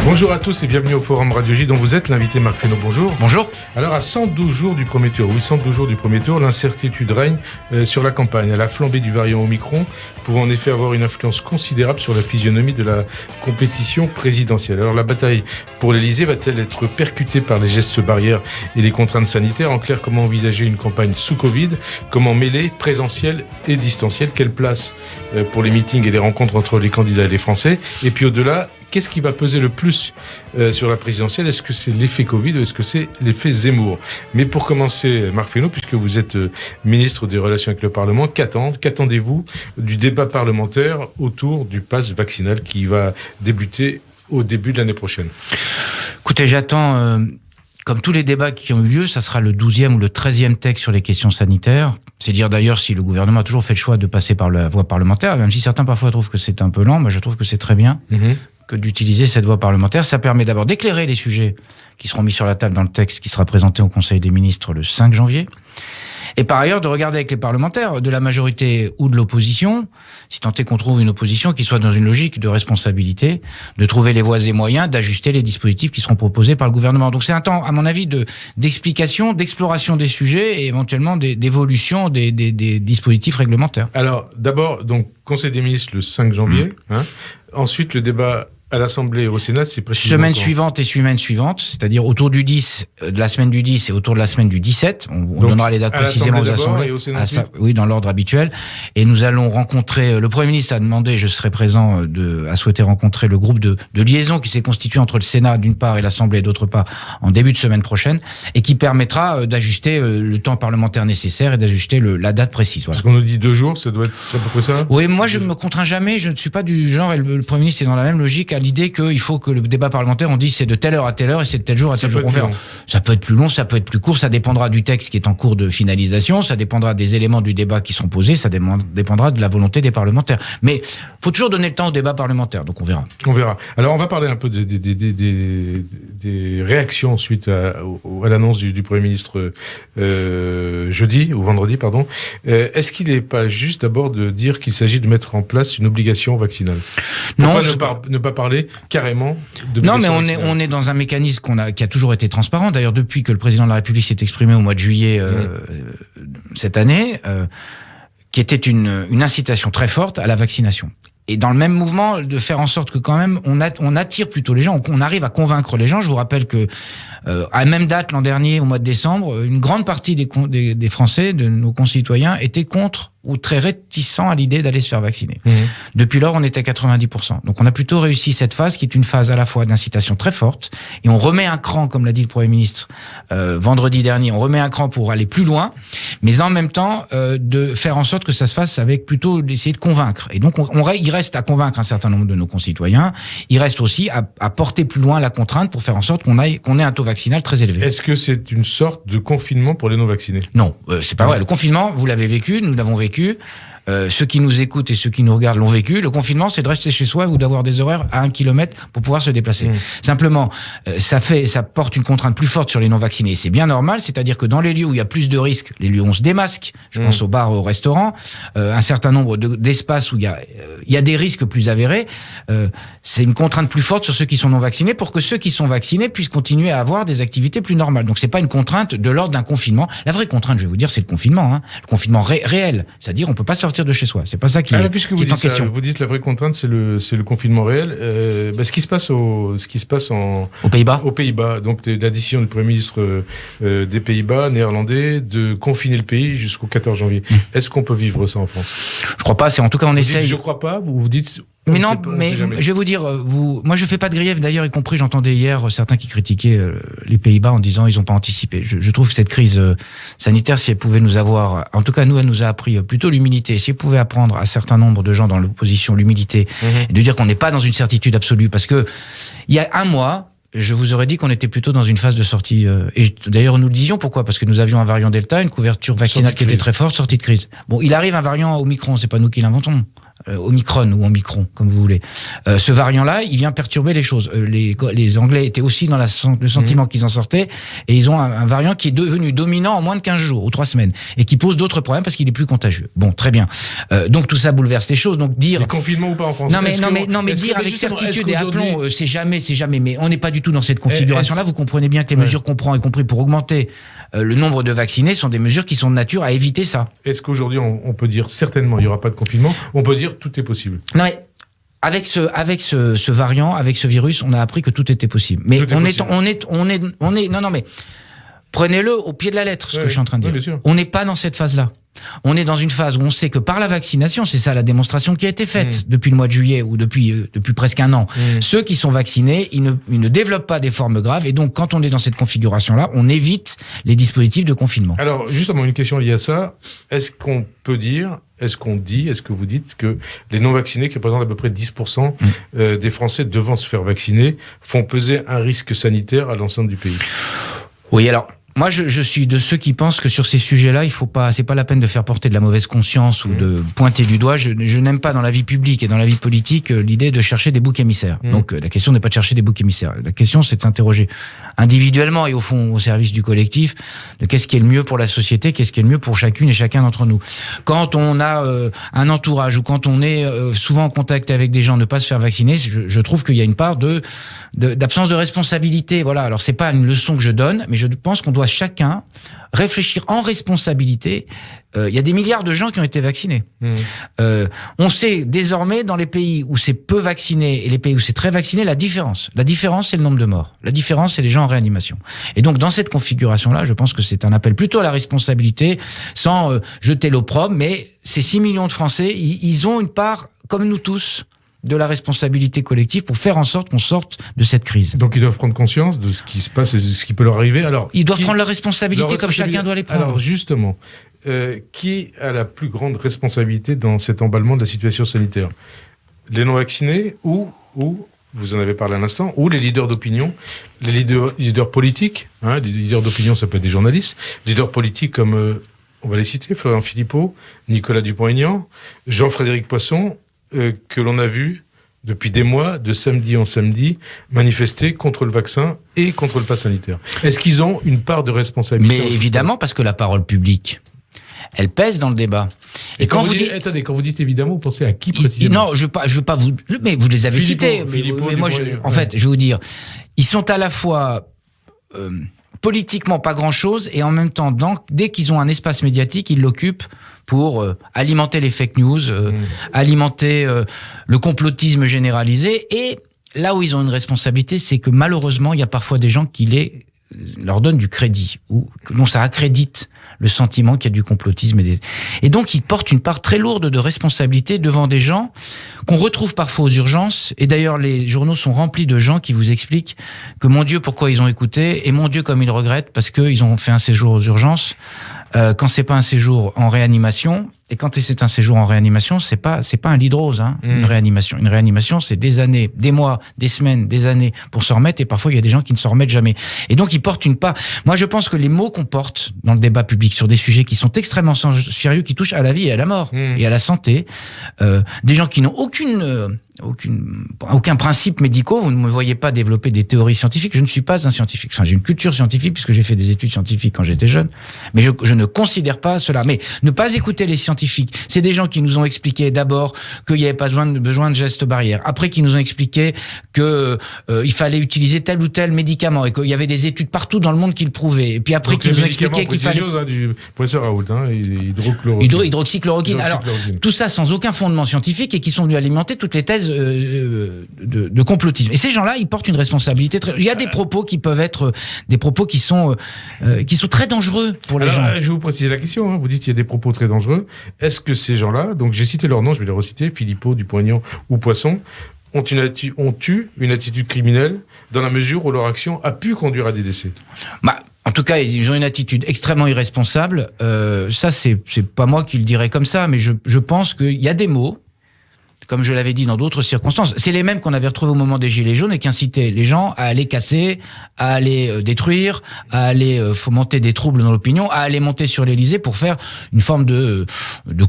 Bonjour à tous et bienvenue au Forum Radio J dont vous êtes l'invité Marc Fesneau. Bonjour. Bonjour. Alors à 112 jours du premier tour, 112 jours du premier tour, l'incertitude règne sur la campagne. La flambée du variant Omicron pouvant en effet avoir une influence considérable sur la physionomie de la compétition présidentielle. Alors la bataille pour l'Elysée va-t-elle être percutée par les gestes barrières et les contraintes sanitaires? En clair, comment envisager une campagne sous Covid? Comment mêler présentiel et distanciel? Quelle place pour les meetings et les rencontres entre les candidats et les Français? Et puis au-delà, qu'est-ce qui va peser le plus sur la présidentielle? Est-ce que c'est l'effet Covid ou est-ce que c'est l'effet Zemmour? Mais pour commencer, Marc Fesneau, puisque vous êtes ministre des Relations avec le Parlement, qu'attendez-vous du débat parlementaire autour du pass vaccinal qui va débuter au début de l'année prochaine? Écoutez, j'attends, comme tous les débats qui ont eu lieu, ça sera le 12e ou le 13e texte sur les questions sanitaires. C'est dire d'ailleurs si le gouvernement a toujours fait le choix de passer par la voie parlementaire, même si certains parfois trouvent que c'est un peu lent, moi je trouve que c'est très bien. Que d'utiliser cette voie parlementaire. Ça permet d'abord d'éclairer les sujets qui seront mis sur la table dans le texte qui sera présenté au Conseil des ministres le 5 janvier. Et par ailleurs, de regarder avec les parlementaires, de la majorité ou de l'opposition, si tant est qu'on trouve une opposition qui soit dans une logique de responsabilité, de trouver les voies et moyens d'ajuster les dispositifs qui seront proposés par le gouvernement. Donc c'est un temps, à mon avis, d'explication, d'exploration des sujets et éventuellement d'évolution des dispositifs réglementaires. Alors d'abord, donc Conseil des ministres le 5 janvier. Ensuite, le débat à l'Assemblée et au Sénat, c'est précisément semaine suivante et semaine suivante, c'est-à-dire autour du 10, de la semaine du 10 et autour de la semaine du 17. On donnera les dates précisément aux assemblées. Et au Sénat oui, dans l'ordre habituel. Et nous allons rencontrer, le Premier ministre a demandé, je serai présent, a souhaité rencontrer le groupe de liaison qui s'est constitué entre le Sénat d'une part et l'Assemblée d'autre part en début de semaine prochaine et qui permettra d'ajuster le temps parlementaire nécessaire et d'ajuster la date précise. Voilà. Parce qu'on nous dit 2 jours, ça doit être à peu près ça? Oui, moi je me contrains jamais, je ne suis pas du genre, et le Premier ministre est dans la même logique, à l'idée qu'il faut que le débat parlementaire, on dise c'est de telle heure à telle heure et c'est de tel jour à tel jour. Ça peut être plus long, ça peut être plus court, ça dépendra du texte qui est en cours de finalisation, ça dépendra des éléments du débat qui seront posés, ça dépendra de la volonté des parlementaires. Mais faut toujours donner le temps au débat parlementaire, donc on verra. On verra. Alors on va parler un peu des réactions suite à l'annonce du Premier ministre vendredi. Est-ce qu'il n'est pas juste d'abord de dire qu'il s'agit de mettre en place une obligation vaccinale? Pourquoi ne pas parler carrément d'obligation vaccinale? On est dans un mécanisme qui a toujours été transparent. D'ailleurs, depuis que le président de la République s'est exprimé au mois de juillet cette année, qui était une incitation très forte à la vaccination. Et dans le même mouvement, de faire en sorte que quand même on attire plutôt les gens, qu'on arrive à convaincre les gens. Je vous rappelle que à la même date l'an dernier, au mois de décembre, une grande partie des Français, de nos concitoyens, étaient contre ou très réticents à l'idée d'aller se faire vacciner. Depuis lors, on est à 90%. Donc on a plutôt réussi cette phase qui est une phase à la fois d'incitation très forte, et on remet un cran, comme l'a dit le Premier ministre vendredi dernier, on remet un cran pour aller plus loin, mais en même temps de faire en sorte que ça se fasse avec plutôt d'essayer de convaincre. Et donc il reste à convaincre un certain nombre de nos concitoyens, il reste aussi à porter plus loin la contrainte pour faire en sorte qu'on ait un taux vaccinal très élevé. Est-ce que c'est une sorte de confinement pour les non-vaccinés? Non, c'est pas vrai. Le confinement, vous l'avez vécu, nous l'avons vécu. Ceux qui nous écoutent et ceux qui nous regardent l'ont vécu. Le confinement, c'est de rester chez soi ou d'avoir des horaires à 1 kilomètre pour pouvoir se déplacer. Simplement, ça porte une contrainte plus forte sur les non-vaccinés. C'est bien normal, c'est-à-dire que dans les lieux où il y a plus de risques, les lieux où on se démasque, je pense aux bars, aux restaurants, un certain nombre d'espaces où il y a des risques plus avérés, c'est une contrainte plus forte sur ceux qui sont non-vaccinés pour que ceux qui sont vaccinés puissent continuer à avoir des activités plus normales. Donc c'est pas une contrainte de l'ordre d'un confinement. La vraie contrainte, je vais vous dire, c'est le confinement. Le confinement réel. C'est-à-dire, on peut pas sortir de chez soi. C'est pas ça qui est en question. Vous dites la vraie contrainte, c'est le confinement réel. Ce qui se passe aux Pays-Bas. Aux Pays-Bas. Donc la décision du Premier ministre des Pays-Bas, néerlandais, de confiner le pays jusqu'au 14 janvier. Est-ce qu'on peut vivre ça en France? Je crois pas. C'est en tout cas on essaye. Je crois pas. Vous dites. Mais non, mais je vais vous dire, moi je fais pas de grief d'ailleurs, y compris j'entendais hier certains qui critiquaient les Pays-Bas en disant ils ont pas anticipé. Je trouve que cette crise sanitaire, si elle pouvait nous avoir, en tout cas nous, elle nous a appris plutôt l'humilité. Si elle pouvait apprendre à un certain nombre de gens dans l'opposition l'humilité, et de dire qu'on n'est pas dans une certitude absolue, parce que il y a un mois, je vous aurais dit qu'on était plutôt dans une phase de sortie. Et d'ailleurs, nous le disions. Pourquoi? Parce que nous avions un variant Delta, une couverture vaccinale qui était très forte, sortie de crise. Bon, il arrive un variant Omicron, c'est pas nous qui l'inventons. Omicron ou Omicron, comme vous voulez. Ce variant-là, il vient perturber les choses. Les Anglais étaient aussi dans le sentiment qu'ils en sortaient, et ils ont un variant qui est devenu dominant en moins de 15 jours ou 3 semaines, et qui pose d'autres problèmes parce qu'il est plus contagieux. Bon, très bien. Donc tout ça bouleverse les choses. Donc dire... Les confinements ou pas en France? Non mais dire avec certitude et aplomb, c'est jamais. Mais on n'est pas du tout dans cette configuration-là. Vous comprenez bien que les mesures qu'on prend, y compris pour augmenter le nombre de vaccinés, sont des mesures qui sont de nature à éviter ça. Est-ce qu'aujourd'hui, on peut dire certainement il n'y aura pas de confinement? On peut dire tout est possible? Non mais avec ce variant, avec ce virus, on a appris que tout était possible. Mais non mais prenez-le au pied de la lettre, ce que je suis en train de dire. On n'est pas dans cette phase-là. On est dans une phase où on sait que par la vaccination, c'est ça la démonstration qui a été faite depuis le mois de juillet ou depuis presque un an. Ceux qui sont vaccinés, ils ne développent pas des formes graves, et donc quand on est dans cette configuration-là, on évite les dispositifs de confinement. Alors justement, une question liée à ça, est-ce qu'on peut dire, est-ce que vous dites que les non-vaccinés, qui représentent à peu près 10% des Français devant se faire vacciner, font peser un risque sanitaire à l'ensemble du pays? Oui, alors... Moi, je suis de ceux qui pensent que sur ces sujets-là, c'est pas la peine de faire porter de la mauvaise conscience ou de pointer du doigt. Je n'aime pas dans la vie publique et dans la vie politique l'idée de chercher des boucs émissaires. Donc, la question n'est pas de chercher des boucs émissaires. La question, c'est de s'interroger individuellement et au fond au service du collectif de qu'est-ce qui est le mieux pour la société, qu'est-ce qui est le mieux pour chacune et chacun d'entre nous. Quand on a un entourage ou quand on est souvent en contact avec des gens, ne pas se faire vacciner, je trouve qu'il y a une part d'absence de responsabilité. Voilà. Alors, c'est pas une leçon que je donne, mais je pense qu'on doit chacun réfléchir en responsabilité. Il y a des milliards de gens qui ont été vaccinés. On sait désormais dans les pays où c'est peu vacciné et les pays où c'est très vacciné la différence. La différence, c'est le nombre de morts. La différence, c'est les gens en réanimation. Et donc dans cette configuration-là, je pense que c'est un appel plutôt à la responsabilité, sans jeter l'opprobre, mais ces 6 millions de Français, ils ont une part, comme nous tous, de la responsabilité collective pour faire en sorte qu'on sorte de cette crise. Donc ils doivent prendre conscience de ce qui se passe et de ce qui peut leur arriver. Alors, ils doivent prendre leurs responsabilités comme chacun doit les prendre. Alors justement, qui a la plus grande responsabilité dans cet emballement de la situation sanitaire? Les non-vaccinés ou vous en avez parlé à l'instant, ou les leaders d'opinion, les leaders politiques, les leaders d'opinion, ça peut être des journalistes, les leaders politiques comme, on va les citer, Florian Philippot, Nicolas Dupont-Aignan, Jean-Frédéric Poisson, que l'on a vu depuis des mois, de samedi en samedi, manifester contre le vaccin et contre le pass sanitaire. Est-ce qu'ils ont une part de responsabilité? Mais évidemment, parce que la parole publique, elle pèse dans le débat. Et quand vous dites... Attendez, quand vous dites évidemment, vous pensez à qui précisément? Non, je veux pas vous... Mais vous les avez cités. Mais moi, en fait, je vais vous dire, ils sont à la fois... politiquement pas grand-chose, et en même temps, dès qu'ils ont un espace médiatique, ils l'occupent pour alimenter les fake news, alimenter le complotisme généralisé. Et là où ils ont une responsabilité, c'est que malheureusement, il y a parfois des gens qui leur donnent du crédit, ou dont ça accrédite le sentiment qu'il y a du complotisme. Et donc, ils portent une part très lourde de responsabilité devant des gens qu'on retrouve parfois aux urgences. Et d'ailleurs, les journaux sont remplis de gens qui vous expliquent que, mon Dieu, pourquoi ils ont écouté, et mon Dieu, comme ils regrettent, parce qu'ils ont fait un séjour aux urgences. Quand c'est pas un séjour en réanimation, et quand c'est un séjour en réanimation, c'est pas un lit de rose, une réanimation. Une réanimation, c'est des années, des mois, des semaines, des années pour s'en remettre, et parfois il y a des gens qui ne s'en remettent jamais. Et donc ils portent une part. Moi, je pense que les mots qu'on porte dans le débat public sur des sujets qui sont extrêmement sérieux, qui touchent à la vie et à la mort et à la santé, des gens qui n'ont aucun principe médicaux, vous ne me voyez pas développer des théories scientifiques, je ne suis pas un scientifique. Enfin, j'ai une culture scientifique puisque j'ai fait des études scientifiques quand j'étais jeune, mais je ne considère pas cela. Mais ne pas écouter les scientifiques, c'est des gens qui nous ont expliqué d'abord qu'il n'y avait pas besoin de gestes barrières, après qui nous ont expliqué que il fallait utiliser tel ou tel médicament et qu'il y avait des études partout dans le monde qui le prouvaient, et puis après qui nous ont expliqué qu'il fallait... du professeur Raoult, hydroxychloroquine. Alors, tout ça sans aucun fondement scientifique et qui sont venus alimenter toutes les thèses de complotisme. Et ces gens-là, ils portent une responsabilité très... Il y a des propos qui peuvent être des propos qui sont très dangereux pour les gens. Je vais vous préciser la question. Vous dites qu'il y a des propos très dangereux. Est-ce que ces gens-là, donc j'ai cité leur nom, je vais les reciter, Philippot, Dupont-Aignan ou Poisson, ont eu une attitude criminelle dans la mesure où leur action a pu conduire à des décès? En tout cas, ils ont une attitude extrêmement irresponsable. Ça, c'est pas moi qui le dirais comme ça, mais je pense qu'il y a des mots comme je l'avais dit dans d'autres circonstances. C'est les mêmes qu'on avait retrouvés au moment des Gilets jaunes et qui incitaient les gens à aller casser, à aller détruire, à aller fomenter des troubles dans l'opinion, à aller monter sur l'Élysée pour faire une forme de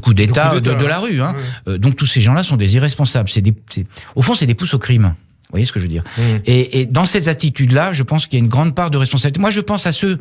coup d'État de la rue. Hein. Ouais. Donc tous ces gens-là sont des irresponsables. Au fond, c'est des pousses au crime. Vous voyez ce que je veux dire ? Et dans ces attitudes-là, je pense qu'il y a une grande part de responsabilité. Moi, je pense à ceux...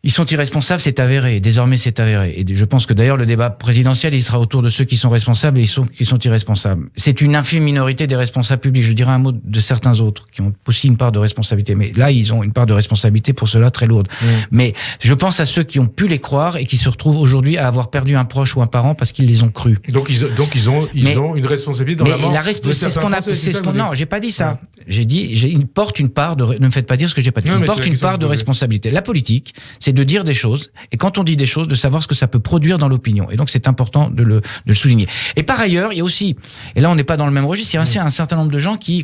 Ils sont irresponsables, c'est avéré. Désormais, c'est avéré. Et je pense que d'ailleurs, le débat présidentiel, il sera autour de ceux qui sont responsables et qui sont irresponsables. C'est une infime minorité des responsables publics. Je dirais un mot de certains autres qui ont aussi une part de responsabilité. Mais là, ils ont une part de responsabilité pour cela très lourde. Mais je pense à ceux qui ont pu les croire et qui se retrouvent aujourd'hui à avoir perdu un proche ou un parent parce qu'ils les ont crus. Donc ils ont une responsabilité dans la mort. C'est ce qu'on a. Non, j'ai pas dit ça. J'ai dit, ils portent une part de. Ne me faites pas dire ce que j'ai pas dit. Ils portent une part de responsabilité. La politique, c'est de dire des choses, et quand on dit des choses, de savoir ce que ça peut produire dans l'opinion. Et donc, c'est important de le souligner. Et par ailleurs, il y a aussi, et là, on n'est pas dans le même registre, il y a aussi un certain nombre de gens qui,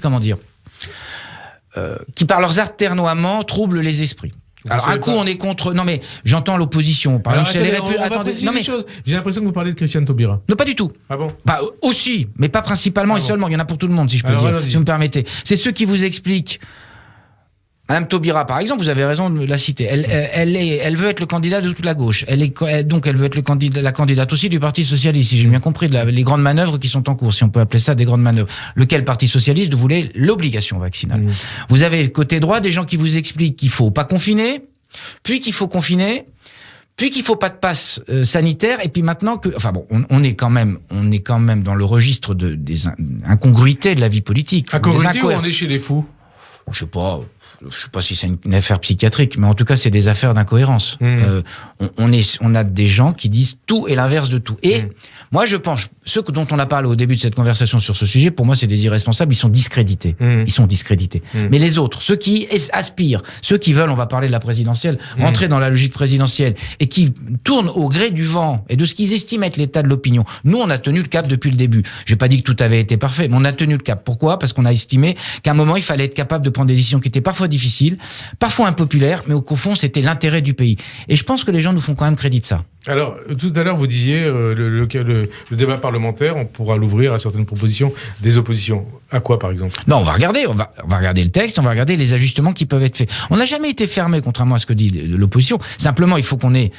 qui par leurs atermoiements troublent les esprits. Alors, un coup, on est contre. Non, mais j'entends l'opposition. Par exemple, j'ai l'impression que vous parlez de Christiane Taubira. Non, pas du tout. Ah bon ? Aussi, mais pas principalement et seulement. Il y en a pour tout le monde, si je peux dire, si vous me permettez. C'est ceux qui vous expliquent. Madame Taubira, par exemple, vous avez raison de la citer. Elle veut être le candidat de toute la gauche. Donc, elle veut être la candidate aussi du Parti socialiste, si j'ai bien compris, les grandes manœuvres qui sont en cours, si on peut appeler ça des grandes manœuvres. Lequel Parti socialiste voulait l'obligation vaccinale. Vous avez côté droit des gens qui vous expliquent qu'il faut pas confiner, puis qu'il faut confiner, puis qu'il faut pas de passe sanitaire, et puis maintenant que, enfin bon, on est quand même dans le registre des incongruités de la vie politique. Incongruité ou on est chez les fous ? Je sais pas si c'est une affaire psychiatrique, mais en tout cas, c'est des affaires d'incohérence. On a des gens qui disent tout et l'inverse de tout. Et moi, je pense, ceux dont on a parlé au début de cette conversation sur ce sujet, pour moi, c'est des irresponsables, ils sont discrédités. Ils sont discrédités. Mais les autres, ceux qui aspirent, ceux qui veulent, on va parler de la présidentielle, rentrer dans la logique présidentielle, et qui tournent au gré du vent et de ce qu'ils estiment être l'état de l'opinion. Nous, on a tenu le cap depuis le début. J'ai pas dit que tout avait été parfait, mais on a tenu le cap. Pourquoi ? Parce qu'on a estimé qu'à un moment, il fallait être capable de prendre des décisions qui étaient parfois difficiles, parfois impopulaires, mais qu'au fond, c'était l'intérêt du pays. Et je pense que les gens nous font quand même crédit de ça. Alors, tout à l'heure, vous disiez, le débat parlementaire, on pourra l'ouvrir à certaines propositions des oppositions. À quoi, par exemple ? Non, on va regarder le texte, on va regarder les ajustements qui peuvent être faits. On n'a jamais été fermé, contrairement à ce que dit l'opposition. Simplement, il faut qu'on ait,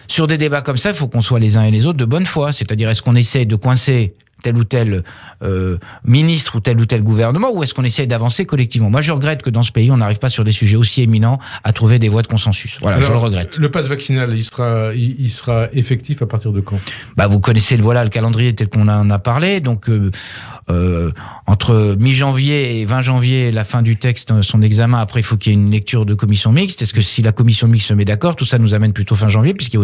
sur des débats comme ça, il faut qu'on soit les uns et les autres de bonne foi. C'est-à-dire, est-ce qu'on essaie de coincer tel ou tel ministre ou tel gouvernement, ou est-ce qu'on essaie d'avancer collectivement ? Moi, je regrette que dans ce pays, on n'arrive pas sur des sujets aussi éminents à trouver des voies de consensus. Voilà, alors, je le regrette. Le pass vaccinal, il sera effectif à partir de quand ? Vous connaissez le calendrier tel qu'on en a parlé. Donc, entre mi-janvier et 20 janvier, la fin du texte, son examen. Après, il faut qu'il y ait une lecture de commission mixte. Est-ce que si la commission mixte se met d'accord, tout ça nous amène plutôt fin janvier, puisqu'il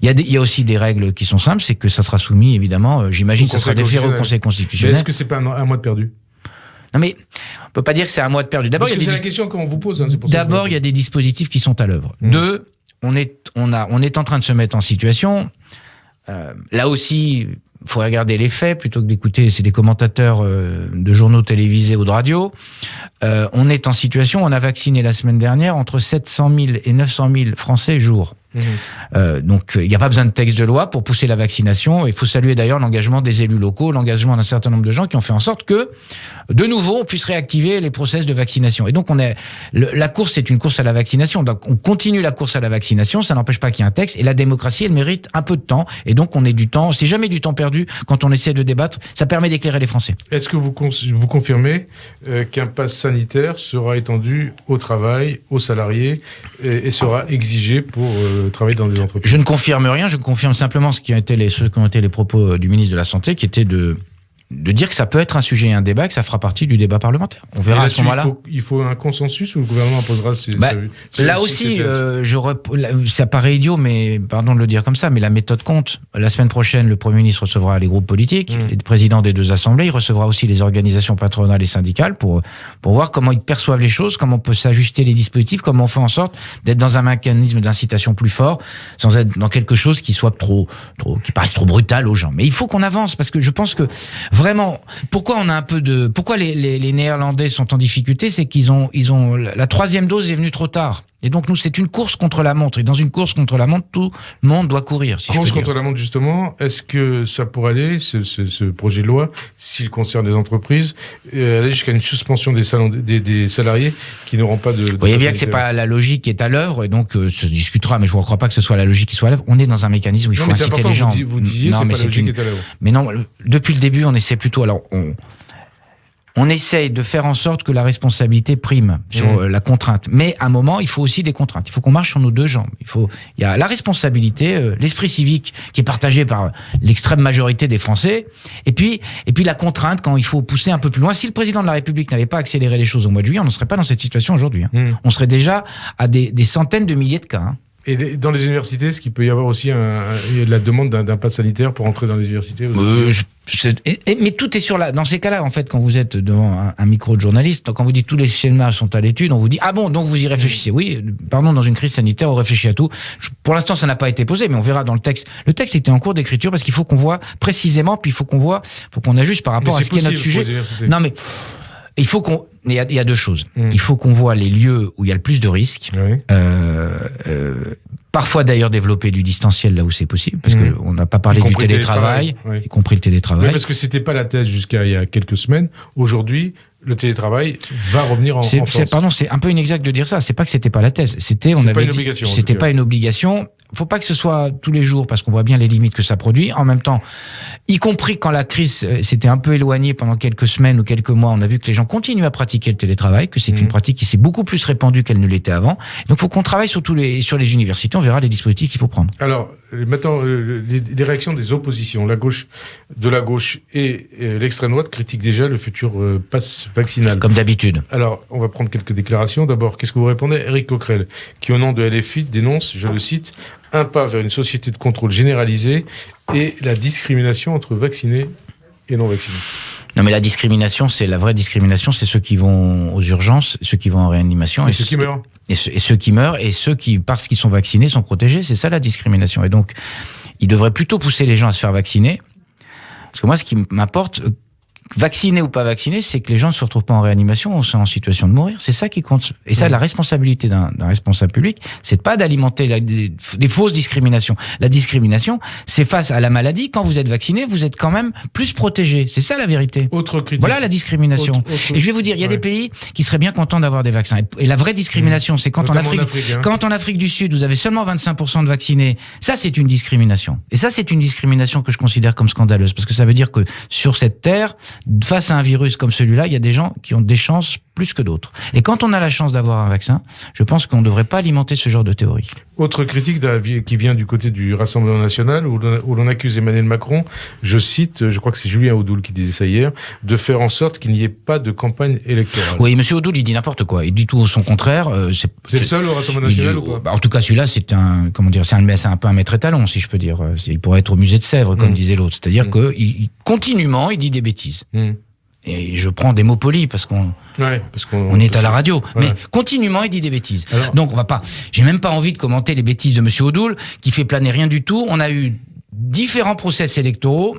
y a aussi des règles qui sont simples, c'est que ça sera soumis, évidemment, j'imagine, ça sera déféré au Conseil constitutionnel. Mais est-ce que c'est pas un mois de perdu ? Non, mais on peut pas dire que c'est un mois de perdu. D'abord, c'est la question qu'on vous pose. C'est pour d'abord, il y a des dispositifs qui sont à l'œuvre. Deux, on est en train de se mettre en situation. Là aussi, il faut regarder les faits plutôt que d'écouter des commentateurs de journaux télévisés ou de radio. On est en situation, on a vacciné la semaine dernière entre 700 000 et 900 000 Français jour. Donc, il n'y a pas besoin de texte de loi pour pousser la vaccination. Il faut saluer d'ailleurs l'engagement des élus locaux, l'engagement d'un certain nombre de gens qui ont fait en sorte que, de nouveau, on puisse réactiver les process de vaccination. Et donc, la course, c'est une course à la vaccination. Donc, on continue la course à la vaccination. Ça n'empêche pas qu'il y ait un texte. Et la démocratie, elle mérite un peu de temps. Et donc, on est du temps. C'est jamais du temps perdu quand on essaie de débattre. Ça permet d'éclairer les Français. Est-ce que vous confirmez qu'un pass sanitaire sera étendu au travail, aux salariés et sera exigé pour travailler dans des entreprises? Je ne confirme rien, je confirme simplement ce qui ont été les propos du ministre de la Santé, qui était de dire que ça peut être un sujet et un débat, que ça fera partie du débat parlementaire. On verra à ce moment-là. Il faut un consensus ou le gouvernement imposera là aussi, ça paraît idiot, mais pardon de le dire comme ça, mais la méthode compte. La semaine prochaine, le Premier ministre recevra les groupes politiques, les présidents des deux assemblées, il recevra aussi les organisations patronales et syndicales pour voir comment ils perçoivent les choses, comment on peut s'ajuster les dispositifs, comment on fait en sorte d'être dans un mécanisme d'incitation plus fort, sans être dans quelque chose qui soit qui paraisse trop brutal aux gens. Mais il faut qu'on avance, parce que je pense que vraiment, pourquoi les Néerlandais sont en difficulté, c'est qu'ils ont la troisième dose est venue trop tard. Et donc, nous, c'est une course contre la montre. Et dans une course contre la montre, tout le monde doit courir. Si course contre la montre, justement, est-ce que ça pourrait aller, ce projet de loi, s'il concerne des entreprises, aller jusqu'à une suspension des salariés qui n'auront pas de... Vous voyez bien que c'est pas la logique qui est à l'œuvre, et donc se discutera, mais je ne crois pas que ce soit la logique qui soit à l'œuvre. On est dans un mécanisme où il faut inciter les gens. Vous disiez, non, c'est pas la logique qui est à l'œuvre. Mais non, depuis le début, on essaie plutôt... Alors, on essaye de faire en sorte que la responsabilité prime sur la contrainte. Mais à un moment, il faut aussi des contraintes. Il faut qu'on marche sur nos deux jambes. Il y a la responsabilité, l'esprit civique qui est partagé par l'extrême majorité des Français. Et puis la contrainte quand il faut pousser un peu plus loin. Si le président de la République n'avait pas accéléré les choses au mois de juillet, on ne serait pas dans cette situation aujourd'hui. On serait déjà à des centaines de milliers de cas. Et dans les universités, est-ce qu'il peut y avoir aussi la demande d'un pass sanitaire pour entrer dans les universités mais tout est dans ces cas-là, en fait, quand vous êtes devant un micro de journaliste, quand vous dites tous les schémas sont à l'étude, on vous dit « Ah bon, donc vous y réfléchissez ». Oui, pardon, dans une crise sanitaire, on réfléchit à tout. Pour l'instant, ça n'a pas été posé, mais on verra dans le texte. Le texte était en cours d'écriture parce qu'il faut qu'on voit précisément, puis il faut qu'on ajuste par rapport à ce qui est notre sujet. Non, mais... Il y a deux choses. Il faut qu'on voit les lieux où il y a le plus de risques. Oui. Parfois d'ailleurs développer du distanciel là où c'est possible, parce qu'on n'a pas parlé du télétravail, y compris le télétravail. Oui, parce que c'était pas la thèse jusqu'à il y a quelques semaines. Aujourd'hui, le télétravail va revenir en force. Pardon, c'est un peu inexact de dire ça. C'est pas que c'était pas la thèse. C'était pas une obligation. Faut pas que ce soit tous les jours, parce qu'on voit bien les limites que ça produit. En même temps, y compris quand la crise s'était un peu éloignée pendant quelques semaines ou quelques mois, on a vu que les gens continuent à pratiquer le télétravail, que c'est une pratique qui s'est beaucoup plus répandue qu'elle ne l'était avant. Donc, faut qu'on travaille sur les universités. On verra les dispositifs qu'il faut prendre. Alors, maintenant, les réactions des oppositions, la gauche et l'extrême droite critiquent déjà le futur pass vaccinal. Comme d'habitude. Alors, on va prendre quelques déclarations. D'abord, qu'est-ce que vous répondez ? Éric Coquerel, qui au nom de LFI dénonce, je le cite, un pas vers une société de contrôle généralisé et la discrimination entre vaccinés et non vaccinés. Non, mais la discrimination, c'est la vraie discrimination, c'est ceux qui vont aux urgences, ceux qui vont en réanimation. Et ceux qui meurent. Et ceux qui meurent, et ceux qui, parce qu'ils sont vaccinés, sont protégés. C'est ça la discrimination. Et donc, ils devraient plutôt pousser les gens à se faire vacciner. Parce que moi, ce qui m'importe, vacciné ou pas vacciné, c'est que les gens ne se retrouvent pas en réanimation ou sont en situation de mourir. C'est ça qui compte. Et ça, la responsabilité d'un responsable public, c'est pas d'alimenter des fausses discriminations. La discrimination, c'est face à la maladie. Quand vous êtes vacciné, vous êtes quand même plus protégé. C'est ça la vérité. Autre critique. Voilà la discrimination. Et je vais vous dire, il y a des pays qui seraient bien contents d'avoir des vaccins. Et la vraie discrimination, c'est quand en Afrique du Sud, vous avez seulement 25% de vaccinés. Ça, c'est une discrimination. Et ça, c'est une discrimination que je considère comme scandaleuse. Parce que ça veut dire que sur cette terre, face à un virus comme celui-là, il y a des gens qui ont des chances plus que d'autres. Et quand on a la chance d'avoir un vaccin, je pense qu'on ne devrait pas alimenter ce genre de théorie. Autre critique qui vient du côté du Rassemblement national, où l'on accuse Emmanuel Macron, je cite, je crois que c'est Julien Audoul qui disait ça hier, de faire en sorte qu'il n'y ait pas de campagne électorale. Oui, monsieur Audoul, il dit n'importe quoi. Il dit tout son contraire. C'est le seul au Rassemblement national ou pas ? En tout cas, celui-là, c'est un peu un maître étalon, si je peux dire. Il pourrait être au musée de Sèvres, comme disait l'autre. C'est-à-dire que continuellement, il dit des bêtises. Et je prends des mots polis parce qu'on est à la radio. Ouais. Mais continuellement, il dit des bêtises. Alors, donc, j'ai même pas envie de commenter les bêtises de monsieur Audoul, qui fait planer rien du tout. On a eu différents process électoraux,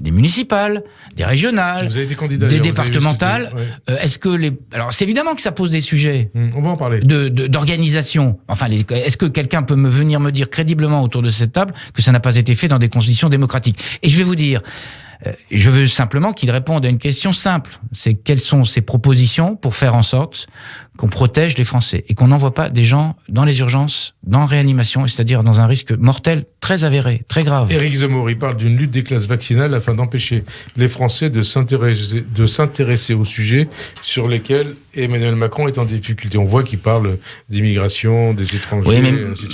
des municipales, des régionales, des départementales. Alors, c'est évidemment que ça pose des sujets. On va en parler. D'organisation. Enfin, est-ce que quelqu'un peut venir me dire crédiblement autour de cette table que ça n'a pas été fait dans des conditions démocratiques ? Et je vais vous dire, je veux simplement qu'il réponde à une question simple. C'est quelles sont ses propositions pour faire en sorte qu'on protège les Français et qu'on n'envoie pas des gens dans les urgences, dans réanimation, c'est-à-dire dans un risque mortel très avéré, très grave. Éric Zemmour, il parle d'une lutte des classes vaccinales afin d'empêcher les Français de s'intéresser aux sujets sur lesquels Emmanuel Macron est en difficulté. On voit qu'il parle d'immigration, des étrangers. Oui,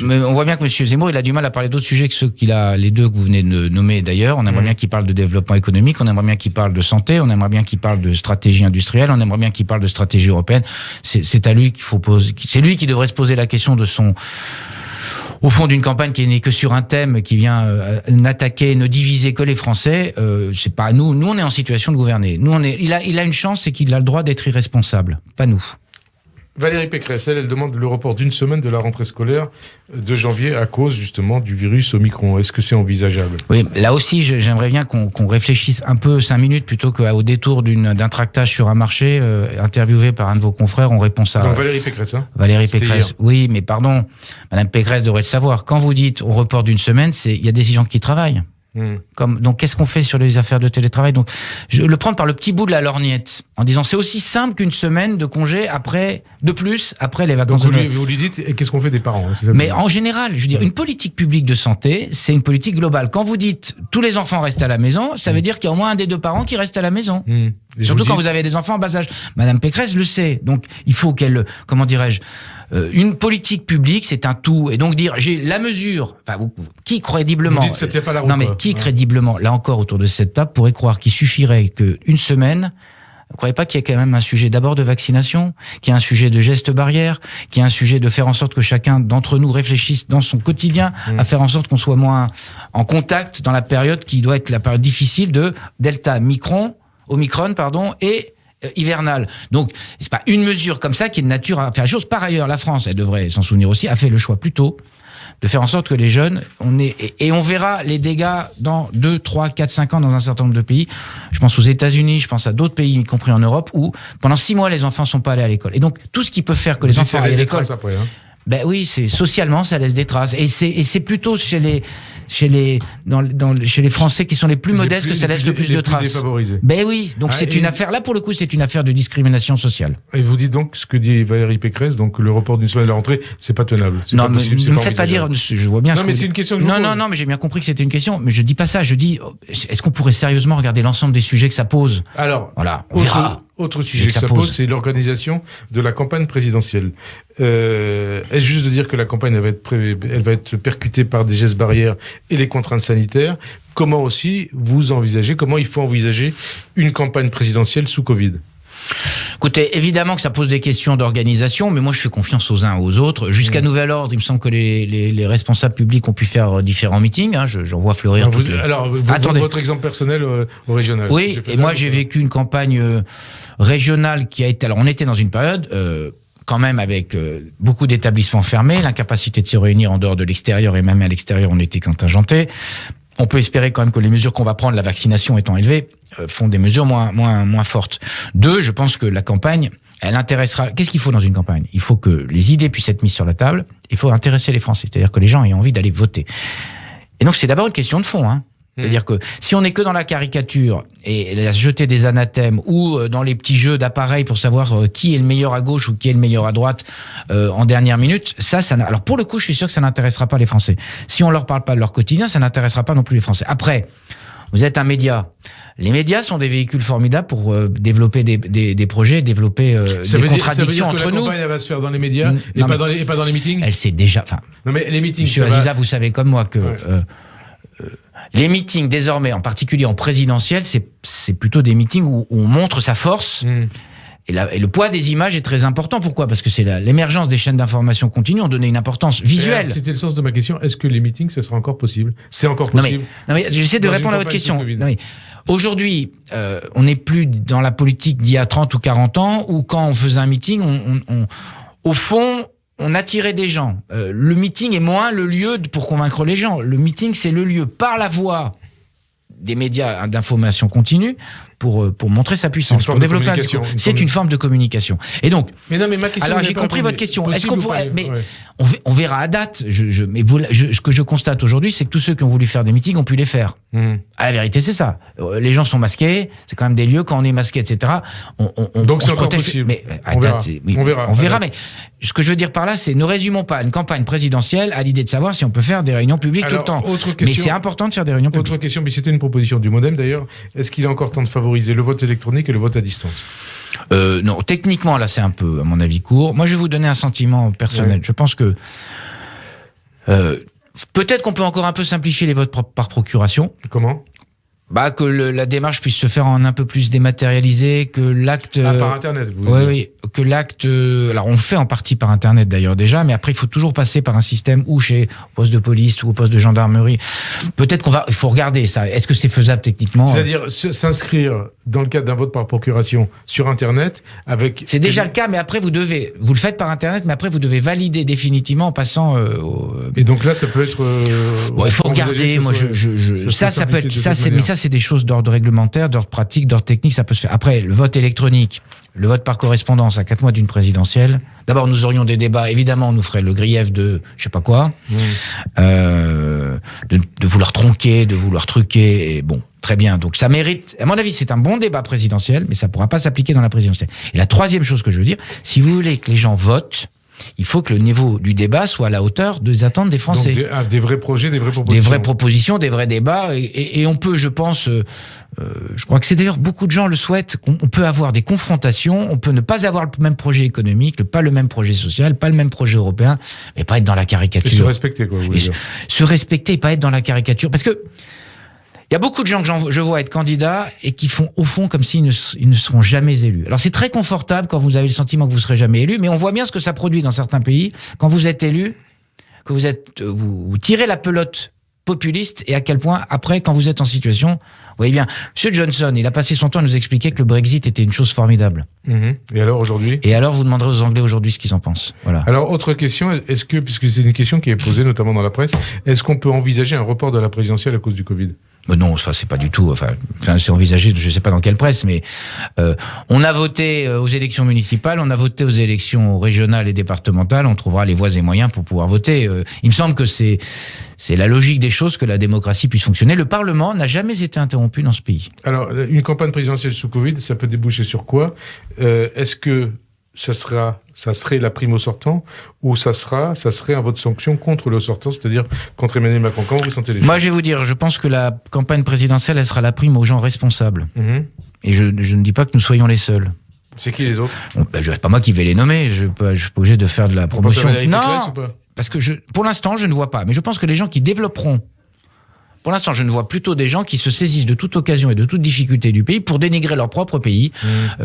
mais on voit bien que M. Zemmour, il a du mal à parler d'autres sujets que ceux les deux que vous venez de nommer d'ailleurs. On aimerait bien qu'il parle de développement économique, on aimerait bien qu'il parle de santé, on aimerait bien qu'il parle de stratégie industrielle, on aimerait bien qu'il parle de stratégie européenne. C'est à lui qu'il faut poser. C'est lui qui devrait se poser la question au fond d'une campagne qui n'est que sur un thème, qui vient n'attaquer, ne diviser que les Français. C'est pas nous. Nous, on est en situation de gouverner. Il a une chance, c'est qu'il a le droit d'être irresponsable. Pas nous. Valérie Pécresse, elle demande le report d'une semaine de la rentrée scolaire de janvier à cause justement du virus Omicron. Est-ce que c'est envisageable ? Oui, là aussi, j'aimerais bien qu'on réfléchisse un peu 5 minutes plutôt qu'au détour d'un tractage sur un marché, interviewé par un de vos confrères, on répond ça. Donc Valérie Pécresse, hein ? Valérie Pécresse, oui, mais pardon, Madame Pécresse devrait le savoir. Quand vous dites on report d'une semaine, il y a des gens qui travaillent. Donc, qu'est-ce qu'on fait sur les affaires de télétravail ? Donc, je le prends par le petit bout de la lorgnette, en disant c'est aussi simple qu'une semaine de congé après les vacances. Donc, vous lui dites, et qu'est-ce qu'on fait des parents ? Mais en général, je veux dire, une politique publique de santé, c'est une politique globale. Quand vous dites tous les enfants restent à la maison, ça veut dire qu'il y a au moins un des 2 parents qui reste à la maison. Surtout quand vous avez des enfants en bas âge. Madame Pécresse le sait. Donc, il faut qu'elle, comment dirais-je, une politique publique, c'est un tout. Et donc dire, j'ai la mesure, enfin, qui crédiblement... Vous dites, ça tient pas la route. Non, mais qui crédiblement, là encore, autour de cette table, pourrait croire qu'il suffirait qu'une semaine... Vous ne croyez pas qu'il y a quand même un sujet d'abord de vaccination, qu'il y a un sujet de gestes barrières, qu'il y a un sujet de faire en sorte que chacun d'entre nous réfléchisse dans son quotidien à faire en sorte qu'on soit moins en contact dans la période qui doit être la période difficile de Delta, Omicron, et hivernale. Donc, c'est pas une mesure comme ça qui est de nature à faire la chose. Par ailleurs, la France, elle devrait s'en souvenir aussi, a fait le choix plus tôt de faire en sorte que les jeunes, on verra les dégâts dans 2, 3, 4, 5 ans dans un certain nombre de pays. Je pense aux États-Unis, je pense à d'autres pays, y compris en Europe, où pendant 6 mois, les enfants sont pas allés à l'école. Et donc, tout ce qui peut faire que les enfants aillent à l'école... Après, hein. Ben oui, c'est socialement, ça laisse des traces. Et c'est plutôt chez les Français qui sont les plus modestes que ça laisse le plus de traces. Défavorisés. Ben oui, donc c'est une affaire, là pour le coup, c'est une affaire de discrimination sociale. Et vous dites donc ce que dit Valérie Pécresse, donc le report d'une semaine de la rentrée, c'est pas tenable. Non, mais ne me faites pas dire, je vois bien. Non, mais c'est une question que je vous pose. Non, mais j'ai bien compris que c'était une question, mais je dis pas ça, je dis, est-ce qu'on pourrait sérieusement regarder l'ensemble des sujets que ça pose ? Alors, voilà, on verra. Autre sujet que ça pose, c'est l'organisation de la campagne présidentielle. Est-ce juste de dire que la campagne elle va être percutée par des gestes barrières et les contraintes sanitaires ? Comment il faut envisager une campagne présidentielle sous Covid ? Écoutez, évidemment que ça pose des questions d'organisation, mais moi je fais confiance aux uns aux autres. Jusqu'à nouvel ordre, il me semble que les responsables publics ont pu faire différents meetings. J'en vois fleurir. Votre exemple personnel au régional. Oui, et moi j'ai vécu une campagne régionale qui a été... Alors on était dans une période... quand même avec beaucoup d'établissements fermés, l'incapacité de se réunir en dehors de l'extérieur, et même à l'extérieur on était contingentés. On peut espérer quand même que les mesures qu'on va prendre, la vaccination étant élevée, font des mesures moins fortes. 2, je pense que la campagne, elle intéressera... Qu'est-ce qu'il faut dans une campagne ? Il faut que les idées puissent être mises sur la table, il faut intéresser les Français, c'est-à-dire que les gens aient envie d'aller voter. Et donc c'est d'abord une question de fond, hein. C'est-à-dire que si on n'est que dans la caricature et à se jeter des anathèmes ou dans les petits jeux d'appareils pour savoir qui est le meilleur à gauche ou qui est le meilleur à droite en dernière minute, ça alors pour le coup, je suis sûr que ça n'intéressera pas les Français. Si on leur parle pas de leur quotidien, ça n'intéressera pas non plus les Français. Après, vous êtes un média. Les médias sont des véhicules formidables pour développer des projets, développer des contradictions entre nous. Ça veut dire que la campagne elle va se faire dans les médias et pas dans les meetings ? Elle sait déjà... Non mais les meetings... Monsieur Aziza, vous savez comme moi que... Ouais. Les meetings, désormais, en particulier en présidentiel, c'est plutôt des meetings où on montre sa force. Et le poids des images est très important. Pourquoi ? Parce que c'est l'émergence des chaînes d'information continue ont donné une importance visuelle. C'était le sens de ma question. Est-ce que les meetings, ça sera encore possible ? C'est encore possible ? Non mais j'essaie de répondre à votre question. Aujourd'hui, on n'est plus dans la politique d'il y a 30 ou 40 ans où quand on faisait un meeting, au fond... on attirait des gens. Le meeting est moins le lieu pour convaincre les gens. Le meeting, c'est le lieu par la voie des médias d'information continue pour montrer sa puissance, pour développer un discours. C'est une forme de communication. Et donc, mais ma question, alors j'ai compris votre question. Est-ce qu'on pourrait, on verra à date. Ce que je constate aujourd'hui, c'est que tous ceux qui ont voulu faire des meetings ont pu les faire. À la vérité, c'est ça. Les gens sont masqués. C'est quand même des lieux quand on est masqué, etc. Donc c'est encore possible. Mais on verra. Mais ce que je veux dire par là, c'est ne résumons pas une campagne présidentielle à l'idée de savoir si on peut faire des réunions publiques tout le temps. Mais c'est important de faire des réunions publiques. Autre question, mais c'était une proposition du MoDem d'ailleurs. Est-ce qu'il est encore temps de favoriser le vote électronique et le vote à distance ? Non, techniquement, là, c'est un peu, à mon avis, court. Moi, je vais vous donner un sentiment personnel. Je pense que peut-être qu'on peut encore un peu simplifier les votes par procuration. Comment ? Que la démarche puisse se faire en un peu plus dématérialisé, que l'acte... par Internet, vous voulez dire. Oui, que l'acte... Alors, on le fait en partie par Internet, d'ailleurs, déjà, mais après, il faut toujours passer par un système ou chez au poste de police ou au poste de gendarmerie. Peut-être il faut regarder ça. Est-ce que c'est faisable techniquement ? C'est-à-dire s'inscrire dans le cadre d'un vote par procuration sur Internet avec... C'est déjà le cas, mais après, vous le faites par Internet, mais après, vous devez valider définitivement en passant Et donc là, ça peut être... il faut regarder. Moi, ça peut être... Mais ça, c'est des choses d'ordre réglementaire, d'ordre pratique, d'ordre technique, ça peut se faire. Après, le vote électronique, le vote par correspondance à 4 mois d'une présidentielle. D'abord, nous aurions des débats. Évidemment, on nous ferait le grief de je sais pas quoi, de vouloir tronquer, de vouloir truquer. Et bon, très bien. Donc, ça mérite. À mon avis, c'est un bon débat présidentiel, mais ça pourra pas s'appliquer dans la présidentielle. Et la troisième chose que je veux dire, si vous voulez que les gens votent, il faut que le niveau du débat soit à la hauteur des attentes des Français. Donc des vrais projets, des vraies propositions. Des vraies propositions, des vrais débats. Et on peut, je pense, je crois que c'est d'ailleurs beaucoup de gens le souhaitent, on peut avoir des confrontations, on peut ne pas avoir le même projet économique, pas le même projet social, pas le même projet européen, mais pas être dans la caricature. Et se respecter, quoi. Se respecter et pas être dans la caricature. Parce que il y a beaucoup de gens que je vois être candidats et qui font au fond comme s'ils ne seront jamais élus. Alors c'est très confortable quand vous avez le sentiment que vous serez jamais élu, mais on voit bien ce que ça produit dans certains pays quand vous êtes élu, que vous tirez la pelote populiste et à quel point après quand vous êtes en situation, vous voyez bien, Monsieur Johnson, il a passé son temps à nous expliquer que le Brexit était une chose formidable. Et alors aujourd'hui ? Et alors vous demanderez aux Anglais aujourd'hui ce qu'ils en pensent. Voilà. Alors autre question, est-ce que, puisque c'est une question qui est posée notamment dans la presse, est-ce qu'on peut envisager un report de la présidentielle à cause du Covid ? Non, ça c'est pas du tout. Enfin, c'est envisagé. Je sais pas dans quelle presse, mais on a voté aux élections municipales, on a voté aux élections régionales et départementales. On trouvera les voies et moyens pour pouvoir voter. Il me semble que c'est la logique des choses que la démocratie puisse fonctionner. Le Parlement n'a jamais été interrompu dans ce pays. Alors, une campagne présidentielle sous Covid, ça peut déboucher sur quoi ? Est-ce que ça serait la prime au sortant ou ça serait un vote sanction contre le sortant, c'est-à-dire contre Emmanuel Macron? Comment vous sentez les choses? Moi, je vais vous dire, je pense que la campagne présidentielle, elle sera la prime aux gens responsables. Et je ne dis pas que nous soyons les seuls. C'est qui les autres? C'est pas moi qui vais les nommer, je suis pas obligé de faire de la promotion. Non, ou pas? Parce que pour l'instant, je ne vois pas. Mais je pense que les gens qui développeront, pour l'instant, je ne vois plutôt des gens qui se saisissent de toute occasion et de toute difficulté du pays pour dénigrer leur propre pays.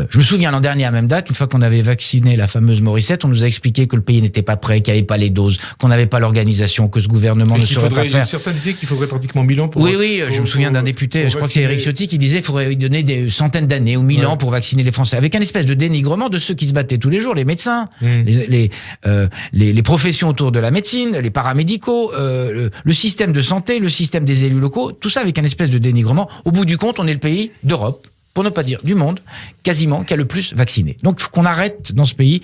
Je me souviens l'an dernier à même date, une fois qu'on avait vacciné la fameuse Morissette, on nous a expliqué que le pays n'était pas prêt, qu'il n'y avait pas les doses, qu'on n'avait pas l'organisation, que ce gouvernement ne saurait pas faire. Certains disaient qu'il faudrait pratiquement 1000 ans pour... Oui, je me souviens d'un député, je crois que c'est Éric Ciotti, qui disait qu'il faudrait lui donner des centaines d'années ou 1000 ans pour vacciner les Français. Avec un espèce de dénigrement de ceux qui se battaient tous les jours, les médecins, les professions autour de la médecine, les paramédicaux, le système de santé, le système des élus locaux, tout ça avec un espèce de dénigrement. Au bout du compte, on est le pays d'Europe, pour ne pas dire du monde, quasiment, qui a le plus vacciné. Donc, il faut qu'on arrête dans ce pays,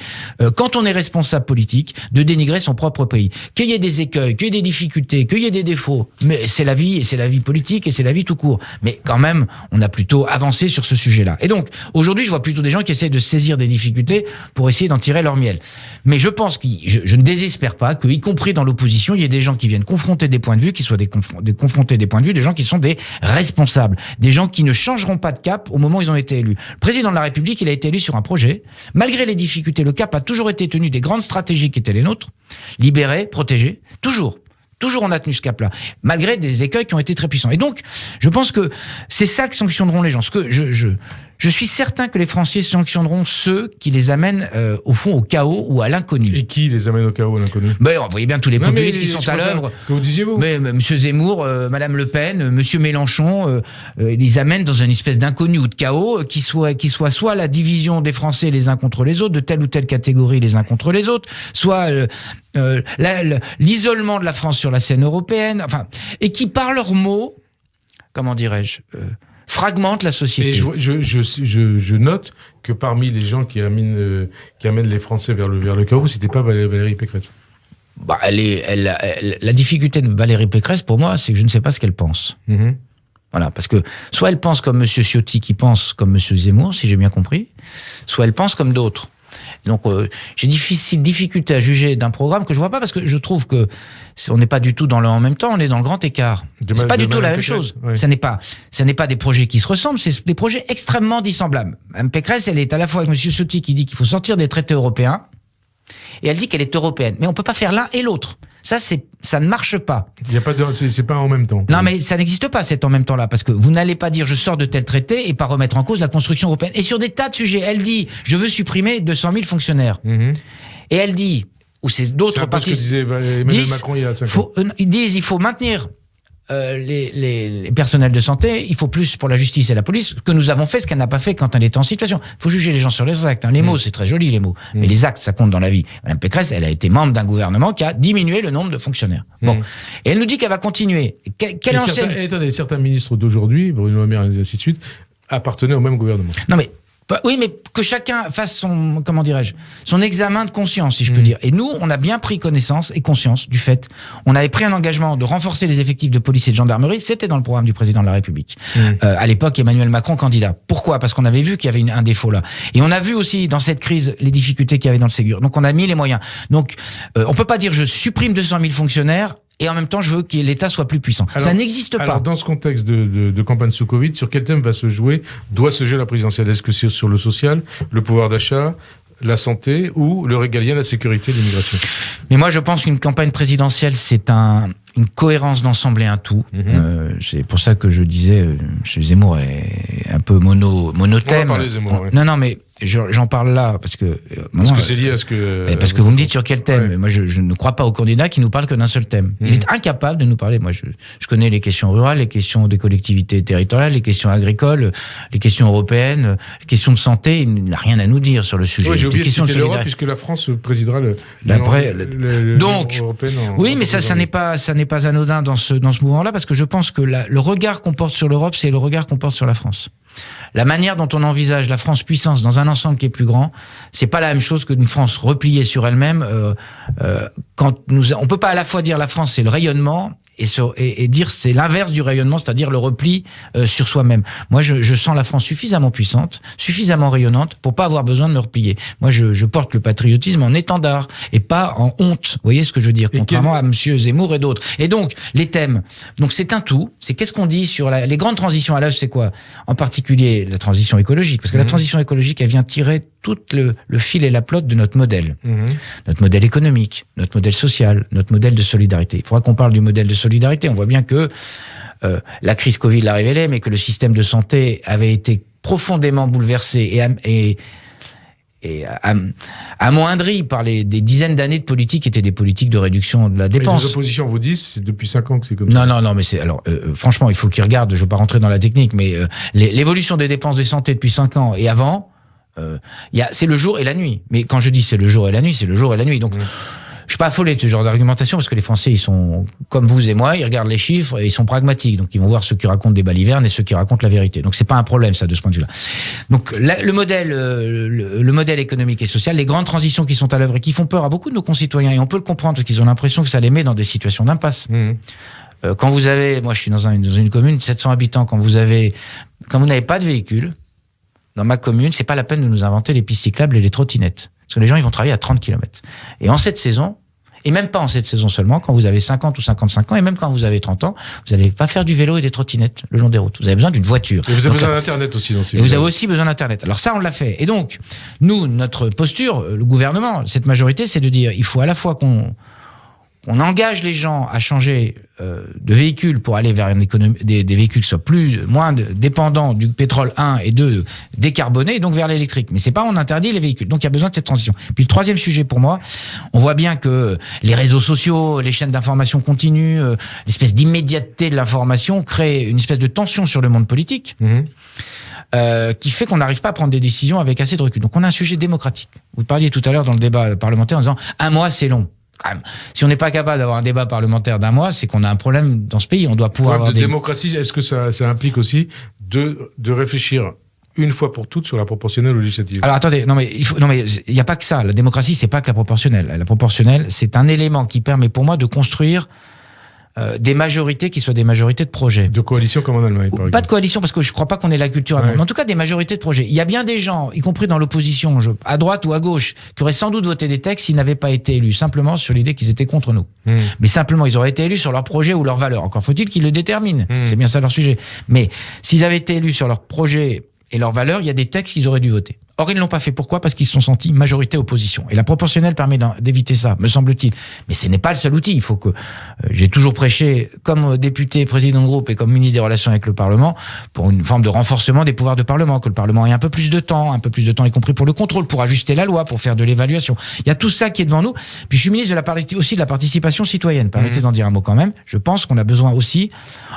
quand on est responsable politique, de dénigrer son propre pays. Qu'il y ait des écueils, qu'il y ait des difficultés, qu'il y ait des défauts, mais c'est la vie, et c'est la vie politique, et c'est la vie tout court. Mais quand même, on a plutôt avancé sur ce sujet-là. Et donc, aujourd'hui, je vois plutôt des gens qui essaient de saisir des difficultés pour essayer d'en tirer leur miel. Mais je pense je ne désespère pas qu'y compris dans l'opposition, il y ait des gens qui viennent confronter des points de vue, qui soient confronter des points de vue, des gens qui sont des responsables, des gens qui ne changeront pas de cap au moment où ils ont été élus. Le président de la République, il a été élu sur un projet. Malgré les difficultés, le cap a toujours été tenu des grandes stratégies qui étaient les nôtres. Libérer, protéger, toujours. Toujours on a tenu ce cap-là, malgré des écueils qui ont été très puissants. Et donc, je pense que c'est ça que sanctionneront les gens. Ce que je suis certain que les Français sanctionneront ceux qui les amènent au fond au chaos ou à l'inconnu. Et qui les amène au chaos, à l'inconnu? Ben, vous voyez bien tous les populistes qui sont à l'œuvre. Que vous disiez-vous? Mais Monsieur Zemmour, Madame Le Pen, Monsieur Mélenchon, ils les amènent dans une espèce d'inconnu ou de chaos qui soit la division des Français les uns contre les autres, de telle ou telle catégorie les uns contre les autres, soit l'isolement de la France sur la scène européenne, enfin, et qui par leurs mots, comment dirais-je, fragmente la société. Et je note que parmi les gens qui amènent les Français vers le chaos, c'était pas Valérie Pécresse. Bah, la difficulté de Valérie Pécresse, pour moi, c'est que je ne sais pas ce qu'elle pense. Voilà, parce que soit elle pense comme Monsieur Ciotti, qui pense comme Monsieur Zemmour, si j'ai bien compris, soit elle pense comme d'autres. Donc, j'ai difficulté à juger d'un programme que je vois pas, parce que je trouve que on n'est pas du tout dans le en même temps, on est dans le grand écart. C'est pas du tout la même chose. Ouais. Ça n'est pas des projets qui se ressemblent, c'est des projets extrêmement dissemblables. Mme Pécresse, elle est à la fois avec M. Ciotti qui dit qu'il faut sortir des traités européens, et elle dit qu'elle est européenne. Mais on peut pas faire l'un et l'autre. Ça ne marche pas. Il y a pas c'est pas en même temps. Non, mais ça n'existe pas, cet en même temps-là, parce que vous n'allez pas dire je sors de tel traité et pas remettre en cause la construction européenne. Et sur des tas de sujets, elle dit je veux supprimer 200 000 fonctionnaires. Et elle dit, ou c'est d'autres partis. C'est un peu ce que disait Emmanuel Macron il y a 5 ans. Ils disent il faut maintenir les personnels de santé, il faut plus pour la justice et la police, que nous avons fait, ce qu'elle n'a pas fait quand elle était en situation. Il faut juger les gens sur les actes. Les mots, c'est très joli, les mots. Mais les actes, ça compte dans la vie. Madame Pécresse, elle a été membre d'un gouvernement qui a diminué le nombre de fonctionnaires. Bon. Et elle nous dit qu'elle va continuer. Certains ministres d'aujourd'hui, Bruno Le Maire et ainsi de suite, appartenaient au même gouvernement. Non, mais oui, mais que chacun fasse son, comment dirais-je, son examen de conscience, si je peux dire. Et nous, on a bien pris connaissance et conscience du fait. On avait pris un engagement de renforcer les effectifs de police et de gendarmerie. C'était dans le programme du président de la République. À l'époque, Emmanuel Macron candidat. Pourquoi ? Parce qu'on avait vu qu'il y avait un défaut là. Et on a vu aussi dans cette crise les difficultés qu'il y avait dans le Ségur. Donc on a mis les moyens. Donc on peut pas dire je supprime 200 000 fonctionnaires et en même temps, je veux que l'État soit plus puissant. Ça n'existe pas. Alors, dans ce contexte de campagne sous Covid, sur quel thème doit se jouer la présidentielle ? Est-ce que c'est sur le social, le pouvoir d'achat, la santé ou le régalien, la sécurité, l'immigration ? Mais moi, je pense qu'une campagne présidentielle, c'est une cohérence d'ensemble et un tout. C'est pour ça que je disais, chez Zemmour est un peu monothème. On va parler Zemmour, ouais. Non, mais j'en parle là parce que c'est lié à ce que parce que vous me dites sur quel thème. Ouais. Moi, je ne crois pas au candidat qui nous parle que d'un seul thème. Il est incapable de nous parler. Moi, je connais les questions rurales, les questions des collectivités territoriales, les questions agricoles, les questions européennes, les questions de santé. Il n'a rien à nous dire sur le sujet. Oui, j'ai oublié de citer l'Europe puisque la France présidera donc oui, mais ça n'est pas anodin dans ce mouvement-là parce que je pense que le regard qu'on porte sur l'Europe, c'est le regard qu'on porte sur la France. La manière dont on envisage la France puissance dans un ensemble qui est plus grand, c'est pas la même chose que d'une France repliée sur elle-même. On peut pas à la fois dire la France c'est le rayonnement et dire c'est l'inverse du rayonnement, c'est-à-dire le repli sur soi-même. Moi, je sens la France suffisamment puissante, suffisamment rayonnante pour pas avoir besoin de me replier. Moi, je porte le patriotisme en étendard et pas en honte. Vous voyez ce que je veux dire, contrairement à Monsieur Zemmour et d'autres. Et donc, les thèmes. Donc, c'est un tout. C'est qu'est-ce qu'on dit sur les grandes transitions à l'œuvre, c'est quoi ? En particulier, la transition écologique. Parce que la transition écologique, elle vient tirer tout le fil et la pelote de notre modèle. Notre modèle économique, notre modèle social, notre modèle de solidarité. Il faudra qu'on parle du modèle de solidarité. On voit bien que la crise Covid l'a révélé, mais que le système de santé avait été profondément bouleversé et amoindri par des dizaines d'années de politiques qui étaient des politiques de réduction de la dépense. Les oppositions vous disent, c'est depuis 5 ans que c'est comme ça. Non, mais c'est franchement, il faut qu'ils regardent. Je ne veux pas rentrer dans la technique, mais l'évolution des dépenses de santé depuis 5 ans et avant, c'est le jour et la nuit. Mais quand je dis c'est le jour et la nuit, c'est le jour et la nuit. Donc je suis pas affolé de ce genre d'argumentation parce que les Français, ils sont comme vous et moi, ils regardent les chiffres et ils sont pragmatiques. Donc ils vont voir ceux qui racontent des balivernes et ceux qui racontent la vérité. Donc c'est pas un problème ça de ce point de vue-là. Donc le modèle économique et social, les grandes transitions qui sont à l'œuvre et qui font peur à beaucoup de nos concitoyens et on peut le comprendre parce qu'ils ont l'impression que ça les met dans des situations d'impasse. Quand vous avez, moi je suis dans une commune de 700 habitants, quand vous n'avez pas de véhicule, dans ma commune, c'est pas la peine de nous inventer les pistes cyclables et les trottinettes. Parce que les gens, ils vont travailler à 30 km. Et en cette saison, et même pas en cette saison seulement, quand vous avez 50 ou 55 ans, et même quand vous avez 30 ans, vous n'allez pas faire du vélo et des trottinettes le long des routes. Vous avez besoin d'une voiture. Et vous avez besoin d'Internet aussi dans ces Et vous avez aussi besoin d'Internet. Alors ça, on l'a fait. Et donc, nous, notre posture, le gouvernement, cette majorité, c'est de dire, il faut à la fois qu'on engage les gens à changer de véhicules pour aller vers une économie, des véhicules qui soient moins dépendants du pétrole 1 et 2, décarbonés, et donc vers l'électrique. Mais c'est pas on interdit les véhicules. Donc il y a besoin de cette transition. Puis le troisième sujet pour moi, on voit bien que les réseaux sociaux, les chaînes d'information continue, l'espèce d'immédiateté de l'information crée une espèce de tension sur le monde politique. Qui fait qu'on n'arrive pas à prendre des décisions avec assez de recul. Donc on a un sujet démocratique. Vous parliez tout à l'heure dans le débat parlementaire en disant « un mois, c'est long ». Quand même. Si on n'est pas capable d'avoir un débat parlementaire d'un mois, c'est qu'on a un problème dans ce pays. On doit pouvoir avoir démocratie, est-ce que ça implique aussi de réfléchir une fois pour toutes sur la proportionnelle ou législative? Alors attendez, il n'y a pas que ça. La démocratie, c'est pas que la proportionnelle. La proportionnelle, c'est un élément qui permet pour moi de construire des majorités qui soient des majorités de projets. De coalition comme en Allemagne, par exemple. Pas de coalition, parce que je ne crois pas qu'on ait la culture allemande. Mais en tout cas, des majorités de projets. Il y a bien des gens, y compris dans l'opposition, à droite ou à gauche, qui auraient sans doute voté des textes s'ils n'avaient pas été élus, simplement sur l'idée qu'ils étaient contre nous. Mais simplement, ils auraient été élus sur leur projet ou leurs valeurs. Encore faut-il qu'ils le déterminent. C'est bien ça leur sujet. Mais s'ils avaient été élus sur leur projet et leurs valeurs, il y a des textes qu'ils auraient dû voter. Or, ils ne l'ont pas fait. Pourquoi ? Parce qu'ils se sont sentis majorité-opposition. Et la proportionnelle permet d'éviter ça, me semble-t-il. Mais ce n'est pas le seul outil. Il faut que... j'ai toujours prêché, comme député, président de groupe et comme ministre des Relations avec le Parlement, pour une forme de renforcement des pouvoirs de Parlement, que le Parlement ait un peu plus de temps, y compris pour le contrôle, pour ajuster la loi, pour faire de l'évaluation. Il y a tout ça qui est devant nous. Puis je suis ministre aussi de la participation citoyenne. Permettez d'en dire un mot quand même. Je pense qu'on a besoin aussi,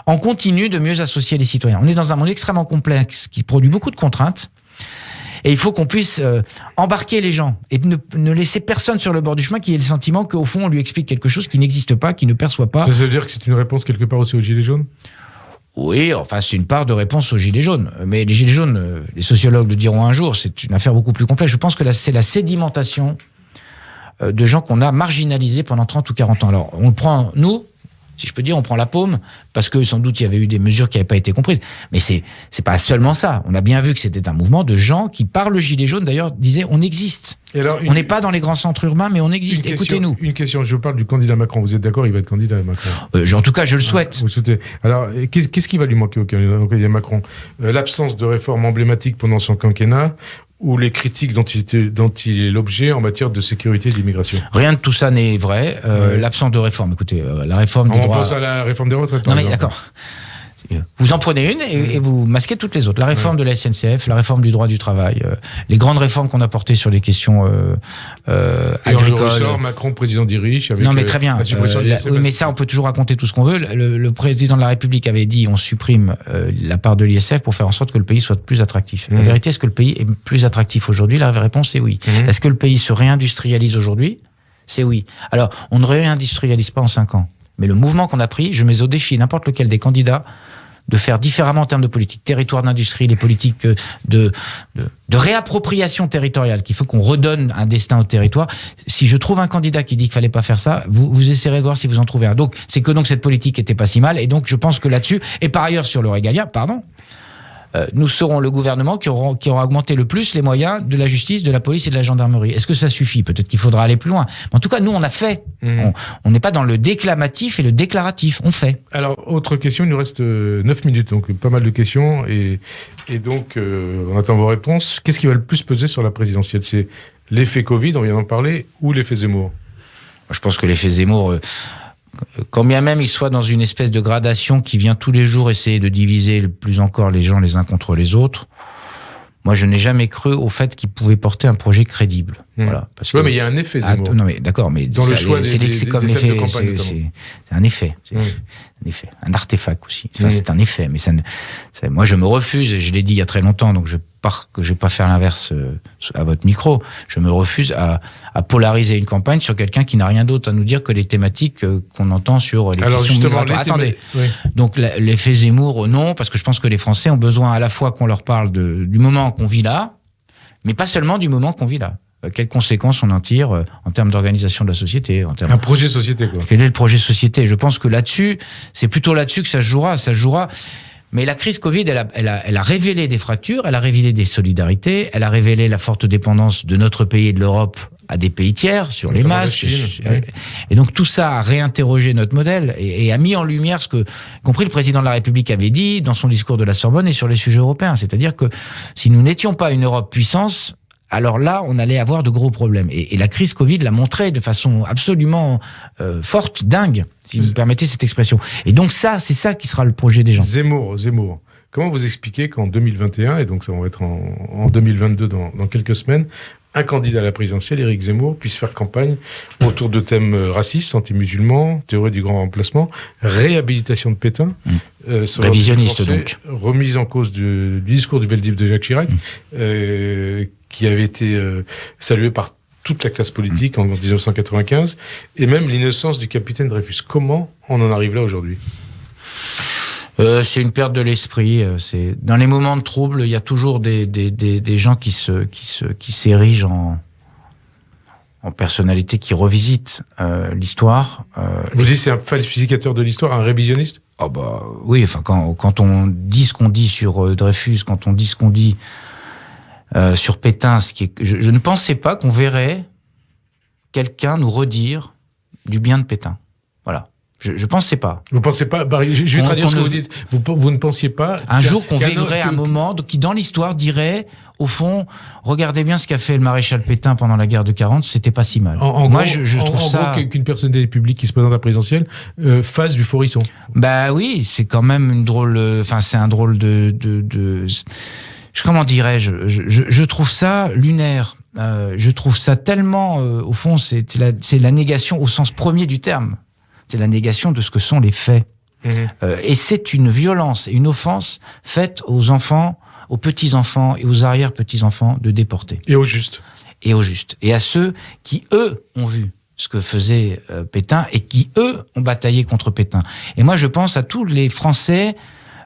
en continu, de mieux associer les citoyens. On est dans un monde extrêmement complexe qui produit beaucoup de contraintes. Et il faut qu'on puisse embarquer les gens et ne laisser personne sur le bord du chemin qui ait le sentiment qu'au fond, on lui explique quelque chose qui n'existe pas, qui ne perçoit pas. Ça veut dire que c'est une réponse quelque part aussi aux Gilets jaunes ? Oui, enfin, c'est une part de réponse aux Gilets jaunes. Mais les Gilets jaunes, les sociologues le diront un jour, c'est une affaire beaucoup plus complexe. Je pense que c'est la sédimentation de gens qu'on a marginalisés pendant 30 ou 40 ans. Alors, on le prend, nous, si je peux dire, on prend la paume, parce que sans doute il y avait eu des mesures qui n'avaient pas été comprises. Mais c'est pas seulement ça. On a bien vu que c'était un mouvement de gens qui, par le gilet jaune d'ailleurs, disaient on existe. On n'est pas dans les grands centres urbains, mais on existe. Écoutez-nous. Une question, je parle du candidat Macron. Vous êtes d'accord, il va être candidat Macron ? En tout cas, je le souhaite. Vous souhaitez. Alors, qu'est-ce qui va lui manquer au candidat Macron ? L'absence de réformes emblématiques pendant son quinquennat, ou les critiques dont il est l'objet en matière de sécurité et d'immigration ? Rien de tout ça n'est vrai. L'absence de réforme, écoutez, la réforme du droit... On pense à la réforme des retraites. Non mais d'accord. Vous en prenez une et vous masquez toutes les autres. La réforme de la SNCF, la réforme du droit du travail, les grandes réformes qu'on a portées sur les questions agricoles. Macron, président dirige avec non mais très bien. la suppression de l'ISF. Oui, mais ça, on peut toujours raconter tout ce qu'on veut. Le président de la République avait dit on supprime la part de l'ISF pour faire en sorte que le pays soit plus attractif. La vérité, est-ce que le pays est plus attractif aujourd'hui ? La réponse est oui. Est-ce que le pays se réindustrialise aujourd'hui ? C'est oui. Alors, on ne réindustrialise pas en 5 ans. Mais le mouvement qu'on a pris, je mets au défi n'importe lequel des candidats de faire différemment en termes de politique, territoire d'industrie, les politiques de réappropriation territoriale, qu'il faut qu'on redonne un destin au territoire. Si je trouve un candidat qui dit qu'il fallait pas faire ça, vous essayerez de voir si vous en trouvez un. Donc, c'est que cette politique était pas si mal, et donc je pense que là-dessus, et par ailleurs sur le régalien, nous serons le gouvernement qui aura augmenté le plus les moyens de la justice, de la police et de la gendarmerie. Est-ce que ça suffit ? Peut-être qu'il faudra aller plus loin. Mais en tout cas, nous, on a fait. On n'est pas dans le déclamatif et le déclaratif. On fait. Alors, autre question, il nous reste 9 minutes, donc pas mal de questions. Et donc, on attend vos réponses. Qu'est-ce qui va le plus peser sur la présidentielle ? C'est l'effet Covid, on vient d'en parler, ou l'effet Zemmour ? Je pense que l'effet Zemmour... quand bien même il soit dans une espèce de gradation qui vient tous les jours essayer de diviser le plus encore les gens les uns contre les autres, moi je n'ai jamais cru au fait qu'il pouvait porter un projet crédible. Voilà, parce que... mais il y a un effet Zemmour. Non mais d'accord, mais dans le choix c'est comme l'effet, c'est un effet, un effet, un artefact aussi. Ça c'est un effet, mais moi je me refuse, et je l'ai dit il y a très longtemps, donc je vais pas faire l'inverse à votre micro. Je me refuse à polariser une campagne sur quelqu'un qui n'a rien d'autre à nous dire que les thématiques qu'on entend sur les questions migratoires. Attendez. Donc l'effet Zemmour, non, parce que je pense que les Français ont besoin à la fois qu'on leur parle du moment qu'on vit là, mais pas seulement du moment qu'on vit là. Quelles conséquences on en tire en termes d'organisation de la société, un projet société, quoi. Quel est le projet société ? Je pense que là-dessus, c'est plutôt là-dessus que ça se jouera. Mais la crise Covid, elle a révélé des fractures, elle a révélé des solidarités, elle a révélé la forte dépendance de notre pays et de l'Europe à des pays tiers sur les masques. Et donc tout ça a réinterrogé notre modèle et a mis en lumière ce que, compris le président de la République avait dit dans son discours de la Sorbonne et sur les sujets européens. C'est-à-dire que si nous n'étions pas une Europe puissance, alors là, on allait avoir de gros problèmes. Et la crise Covid l'a montré de façon absolument forte, dingue, si vous me permettez cette expression. Et donc ça, c'est ça qui sera le projet des gens. Zemmour. Comment vous expliquez qu'en 2021, et donc ça va être en 2022 dans quelques semaines, un candidat à la présidentielle, Éric Zemmour, puisse faire campagne autour de thèmes racistes, anti-musulmans, théorie du grand remplacement, réhabilitation de Pétain, révisionniste donc, remise en cause du discours du Veldiv de Jacques Chirac, qui avait été salué par toute la classe politique en 1995, et même l'innocence du capitaine Dreyfus. Comment on en arrive là aujourd'hui ? C'est une perte de l'esprit. C'est dans les moments de trouble, il y a toujours des gens qui s'érigent en personnalité, qui revisitent l'histoire. Vous dites c'est un falsificateur de l'histoire, un révisionniste ? Ah bah oui. Enfin quand on dit ce qu'on dit sur Dreyfus, quand on dit ce qu'on dit sur Pétain, je ne pensais pas qu'on verrait quelqu'un nous redire du bien de Pétain. Voilà. Je pensais pas. Vous pensez pas, je vais traduire ce que vous dites. Vous ne pensiez pas un jour qu'on vivrait un moment qui, dans l'histoire, dirait, au fond, regardez bien ce qu'a fait le maréchal Pétain pendant la guerre de 40, c'était pas si mal. Moi, je trouve ça. En gros, qu'une personnalité publique qui se présente à la présidentielle fasse du Faurisson. Bah oui, c'est quand même une drôle. Enfin, c'est un drôle de comment dirais-je, je trouve ça lunaire. Je trouve ça tellement, au fond, c'est la négation au sens premier du terme. C'est la négation de ce que sont les faits. Et c'est une violence et une offense faite aux enfants, aux petits-enfants et aux arrière-petits-enfants de déportés. Et au juste. Et au juste. Et à ceux qui, eux, ont vu ce que faisait Pétain et qui, eux, ont bataillé contre Pétain. Et moi, je pense à tous les Français...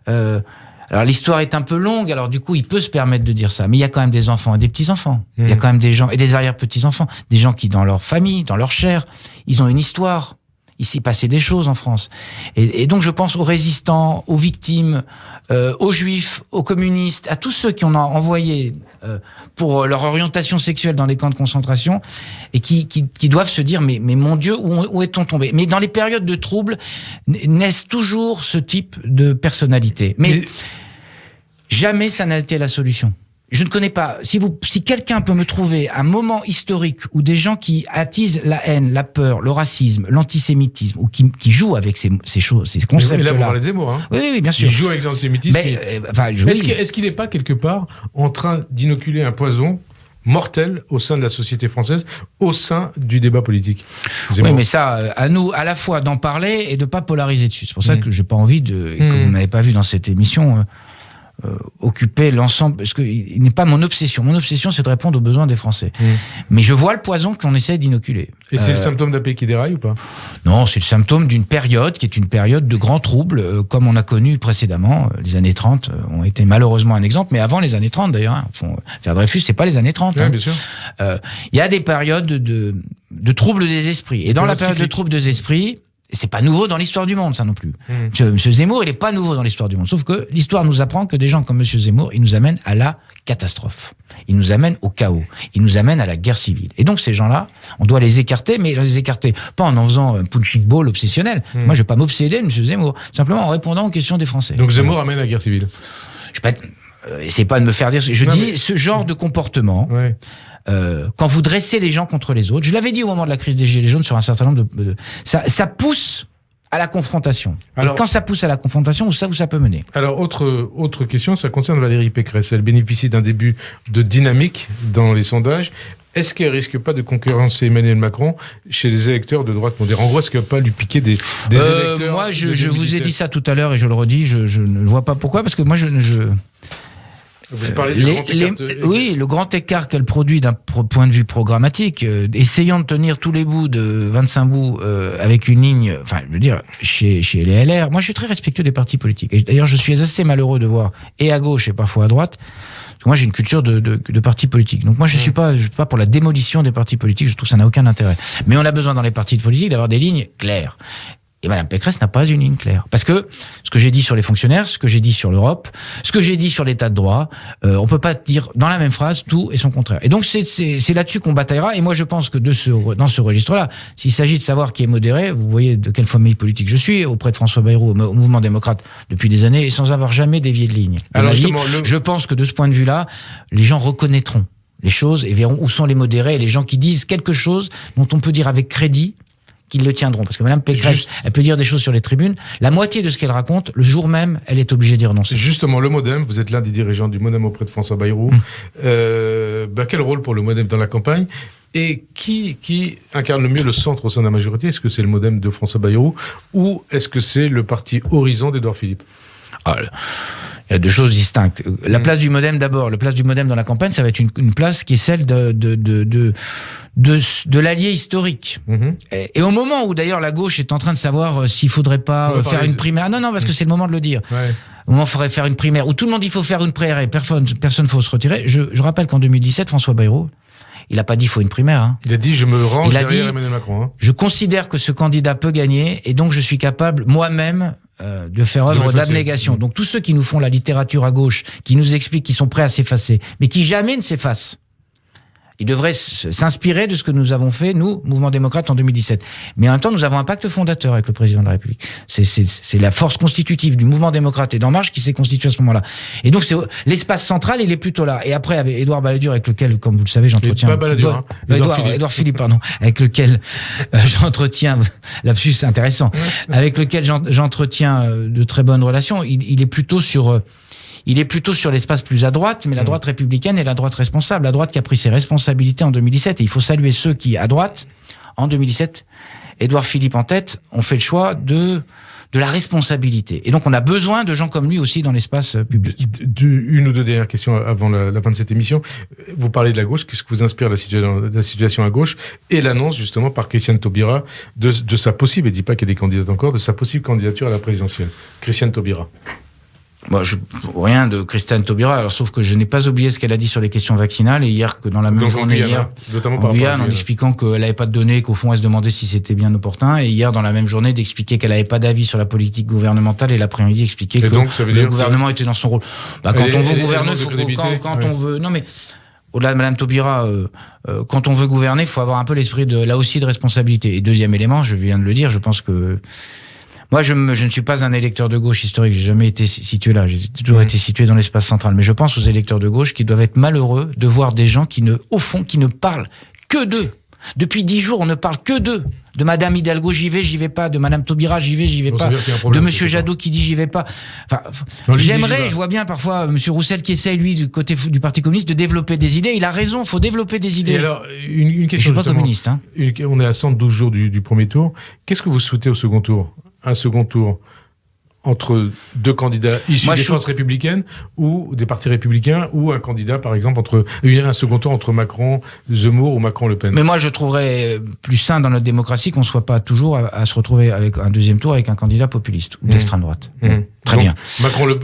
alors l'histoire est un peu longue, alors du coup il peut se permettre de dire ça, mais il y a quand même des enfants et des petits-enfants, il y a quand même des gens et des arrière-petits-enfants, des gens qui dans leur famille, dans leur chair, ils ont une histoire, il s'est passé des choses en France. Et donc je pense aux résistants, aux victimes, aux juifs, aux communistes, à tous ceux qui ont envoyé pour leur orientation sexuelle dans les camps de concentration et qui doivent se dire mais mon Dieu, où est-on tombé? Mais dans les périodes de troubles naissent toujours ce type de personnalité. Mais jamais ça n'a été la solution. Je ne connais pas. Si quelqu'un peut me trouver un moment historique où des gens qui attisent la haine, la peur, le racisme, l'antisémitisme, ou qui jouent avec ces choses, ces concepts-là. Et là, vous parlez de Zemmour, hein. Oui, bien sûr. Il joue avec l'antisémitisme. Oui. Est-ce qu'il n'est pas quelque part en train d'inoculer un poison mortel au sein de la société française, au sein du débat politique? Oui, mais ça, à nous, à la fois d'en parler et de pas polariser dessus. C'est pour ça que j'ai pas envie que vous n'avez pas vu dans cette émission. Occuper l'ensemble, parce que il n'est pas mon obsession. Mon obsession, c'est de répondre aux besoins des Français. Mais je vois le poison qu'on essaie d'inoculer. Et c'est le symptôme d'un pays qui déraille ou pas? Non, c'est le symptôme d'une période qui est une période de grands troubles, comme on a connu précédemment. Les années 30 ont été malheureusement un exemple, mais avant les années 30 d'ailleurs. Faire Dreyfus, c'est pas les années 30. Oui, bien sûr. Il y a des périodes de troubles des esprits. Et dans la période de troubles des esprits, c'est pas nouveau dans l'histoire du monde, ça non plus. Monsieur Zemmour, il est pas nouveau dans l'histoire du monde. Sauf que l'histoire nous apprend que des gens comme Monsieur Zemmour, ils nous amènent à la catastrophe. Ils nous amènent au chaos. Ils nous amènent à la guerre civile. Et donc, ces gens-là, on doit les écarter, mais les écarter pas en faisant un punching ball obsessionnel. Moi, je vais pas m'obséder de Monsieur Zemmour. Simplement en répondant aux questions des Français. Donc, Zemmour amène à la guerre civile. Essayez pas de me faire dire. Ce genre de comportement. Ouais. Quand vous dressez les gens contre les autres, je l'avais dit au moment de la crise des Gilets jaunes sur un certain nombre ça pousse à la confrontation. Alors, et quand ça pousse à la confrontation, où ça peut mener? Alors, autre question, ça concerne Valérie Pécresse. Elle bénéficie d'un début de dynamique dans les sondages. Est-ce qu'elle risque pas de concurrencer Emmanuel Macron chez les électeurs de droite modérée? En gros, est-ce qu'elle va pas lui piquer des électeurs? Moi, je vous ai dit ça tout à l'heure et je le redis, je ne vois pas pourquoi, parce que moi, vous parlez du grand écart. Oui, le grand écart qu'elle produit d'un point de vue programmatique, essayant de tenir tous les bouts de 25 bouts avec une ligne, enfin, je veux dire, chez les LR. Moi, je suis très respectueux des partis politiques. Et d'ailleurs, je suis assez malheureux de voir, et à gauche et parfois à droite, parce que moi, j'ai une culture de partis politiques. Donc moi, je suis pas pour la démolition des partis politiques. Je trouve que ça n'a aucun intérêt. Mais on a besoin dans les partis politiques d'avoir des lignes claires. Et Mme Pécresse n'a pas une ligne claire. Parce que ce que j'ai dit sur les fonctionnaires, ce que j'ai dit sur l'Europe, ce que j'ai dit sur l'état de droit, on peut pas dire dans la même phrase tout et son contraire. Et donc c'est là-dessus qu'on bataillera. Et moi je pense que dans ce registre-là, s'il s'agit de savoir qui est modéré, vous voyez de quelle famille politique je suis, auprès de François Bayrou, au mouvement démocrate depuis des années, et sans avoir jamais dévié de ligne. Alors je pense que de ce point de vue-là, les gens reconnaîtront les choses et verront où sont les modérés et les gens qui disent quelque chose dont on peut dire avec crédit qu'ils le tiendront. Parce que Mme Pécresse, elle peut dire des choses sur les tribunes. La moitié de ce qu'elle raconte, le jour même, elle est obligée d'y renoncer. Justement, le MoDem, vous êtes l'un des dirigeants du MoDem auprès de François Bayrou. Quel rôle pour le MoDem dans la campagne? Et qui incarne le mieux le centre au sein de la majorité? Est-ce que c'est le MoDem de François Bayrou ou est-ce que c'est le parti Horizon d'Édouard Philippe? Il y a deux choses distinctes. La place du MoDem d'abord, la place du MoDem dans la campagne, ça va être une place qui est celle de l'allié historique. Et au moment où d'ailleurs la gauche est en train de savoir s'il faudrait pas faire une primaire. Non, parce que c'est le moment de le dire. Au moment où il faudrait faire une primaire, où tout le monde dit qu'il faut faire une primaire et personne faut se retirer. Je rappelle qu'en 2017, François Bayrou, il n'a pas dit qu'il faut une primaire. Hein. Il a dit je me range derrière Emmanuel Macron. Hein. Je considère que ce candidat peut gagner et donc je suis capable moi-même de faire œuvre d'abnégation. Donc tous ceux qui nous font la littérature à gauche, qui nous expliquent qu'ils sont prêts à s'effacer, mais qui jamais ne s'effacent. Il devrait s'inspirer de ce que nous avons fait, nous, Mouvement démocrate, en 2017. Mais en même temps, nous avons un pacte fondateur avec le président de la République. C'est la force constitutive du Mouvement démocrate et d'En Marche qui s'est constituée à ce moment-là. Et donc, l'espace central, il est plutôt là. Et après, avec Édouard Balladur, avec lequel, comme vous le savez, j'entretiens... Pas Balladur, Édouard Philippe, pardon. Avec lequel j'entretiens... Lapsus, c'est intéressant. Avec lequel j'entretiens de très bonnes relations. Il est plutôt sur l'espace plus à droite, mais la droite républicaine est la droite responsable, la droite qui a pris ses responsabilités en 2017. Et il faut saluer ceux qui, à droite, en 2017, Édouard Philippe en tête, ont fait le choix de la responsabilité. Et donc, on a besoin de gens comme lui aussi dans l'espace public. Une ou deux dernières questions avant la fin de cette émission. Vous parlez de la gauche. Qu'est-ce que vous inspire la situation à gauche et l'annonce, justement, par Christiane Taubira de sa possible, et ne dit pas qu'elle est candidate encore, de sa possible candidature à la présidentielle. Christiane Taubira. Moi, rien de Christiane Taubira, alors sauf que je n'ai pas oublié ce qu'elle a dit sur les questions vaccinales, et hier, que dans la même journée, en Guyane, en expliquant qu'elle n'avait pas de données, qu'au fond, elle se demandait si c'était bien opportun, et hier, dans la même journée, d'expliquer qu'elle n'avait pas d'avis sur la politique gouvernementale, et l'après-midi, expliquer que le gouvernement était dans son rôle. Quand on veut gouverner, quand on veut... Non, mais au-delà de Madame Taubira, quand on veut gouverner, il faut avoir un peu l'esprit là aussi de responsabilité. Et deuxième élément, je viens de le dire, je pense que moi, je ne suis pas un électeur de gauche historique. J'ai jamais été situé là. J'ai toujours été situé dans l'espace central. Mais je pense aux électeurs de gauche qui doivent être malheureux de voir des gens qui ne parlent que d'eux. Depuis 10 jours, on ne parle que d'eux. De Madame Hidalgo, j'y vais pas. De Madame Taubira, j'y vais pas. De Monsieur Jadot qui dit j'y vais pas. Enfin, je vois bien parfois Monsieur Roussel qui essaye, lui, du côté du Parti communiste, de développer des idées. Il a raison, faut développer des idées. Et alors, une question. Je suis pas communiste, hein. On est à 112 jours du premier tour. Qu'est-ce que vous souhaitez au second tour? Un second tour entre deux candidats issus des forces républicaines ou des partis républicains, ou un candidat, par exemple, un second tour entre Macron-Zemmour ou Macron-Le Pen. Mais moi, je trouverais plus sain dans notre démocratie qu'on ne soit pas toujours à se retrouver avec un deuxième tour avec un candidat populiste ou d'extrême droite. Très bien.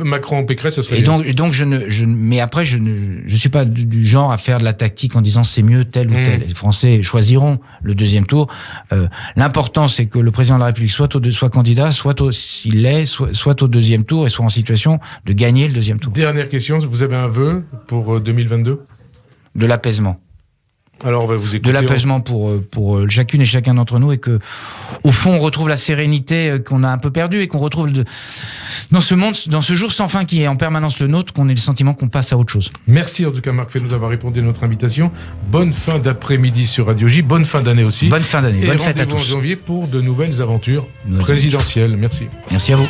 Macron-Pécresse, ça serait bien. Et donc, mais après, je suis pas du genre à faire de la tactique en disant c'est mieux tel ou tel. Les Français choisiront le deuxième tour. L'important, c'est que le président de la République soit candidat, s'il l'est, soit au deuxième tour et soit en situation de gagner le deuxième tour. Dernière question, vous avez un vœu pour 2022 ? De l'apaisement. Alors on va vous écouter. De l'apaisement pour chacune et chacun d'entre nous, et que, au fond, on retrouve la sérénité qu'on a un peu perdue, et qu'on retrouve dans ce monde, dans ce jour sans fin qui est en permanence le nôtre, qu'on ait le sentiment qu'on passe à autre chose. Merci en tout cas Marc Fesneau d'avoir répondu à notre invitation. Bonne fin d'après-midi sur Radio J, bonne fin d'année aussi. Bonne fin d'année, bonne fête à tous. Et rendez-vous en janvier pour de nouvelles aventures présidentielles. Merci. Merci à vous.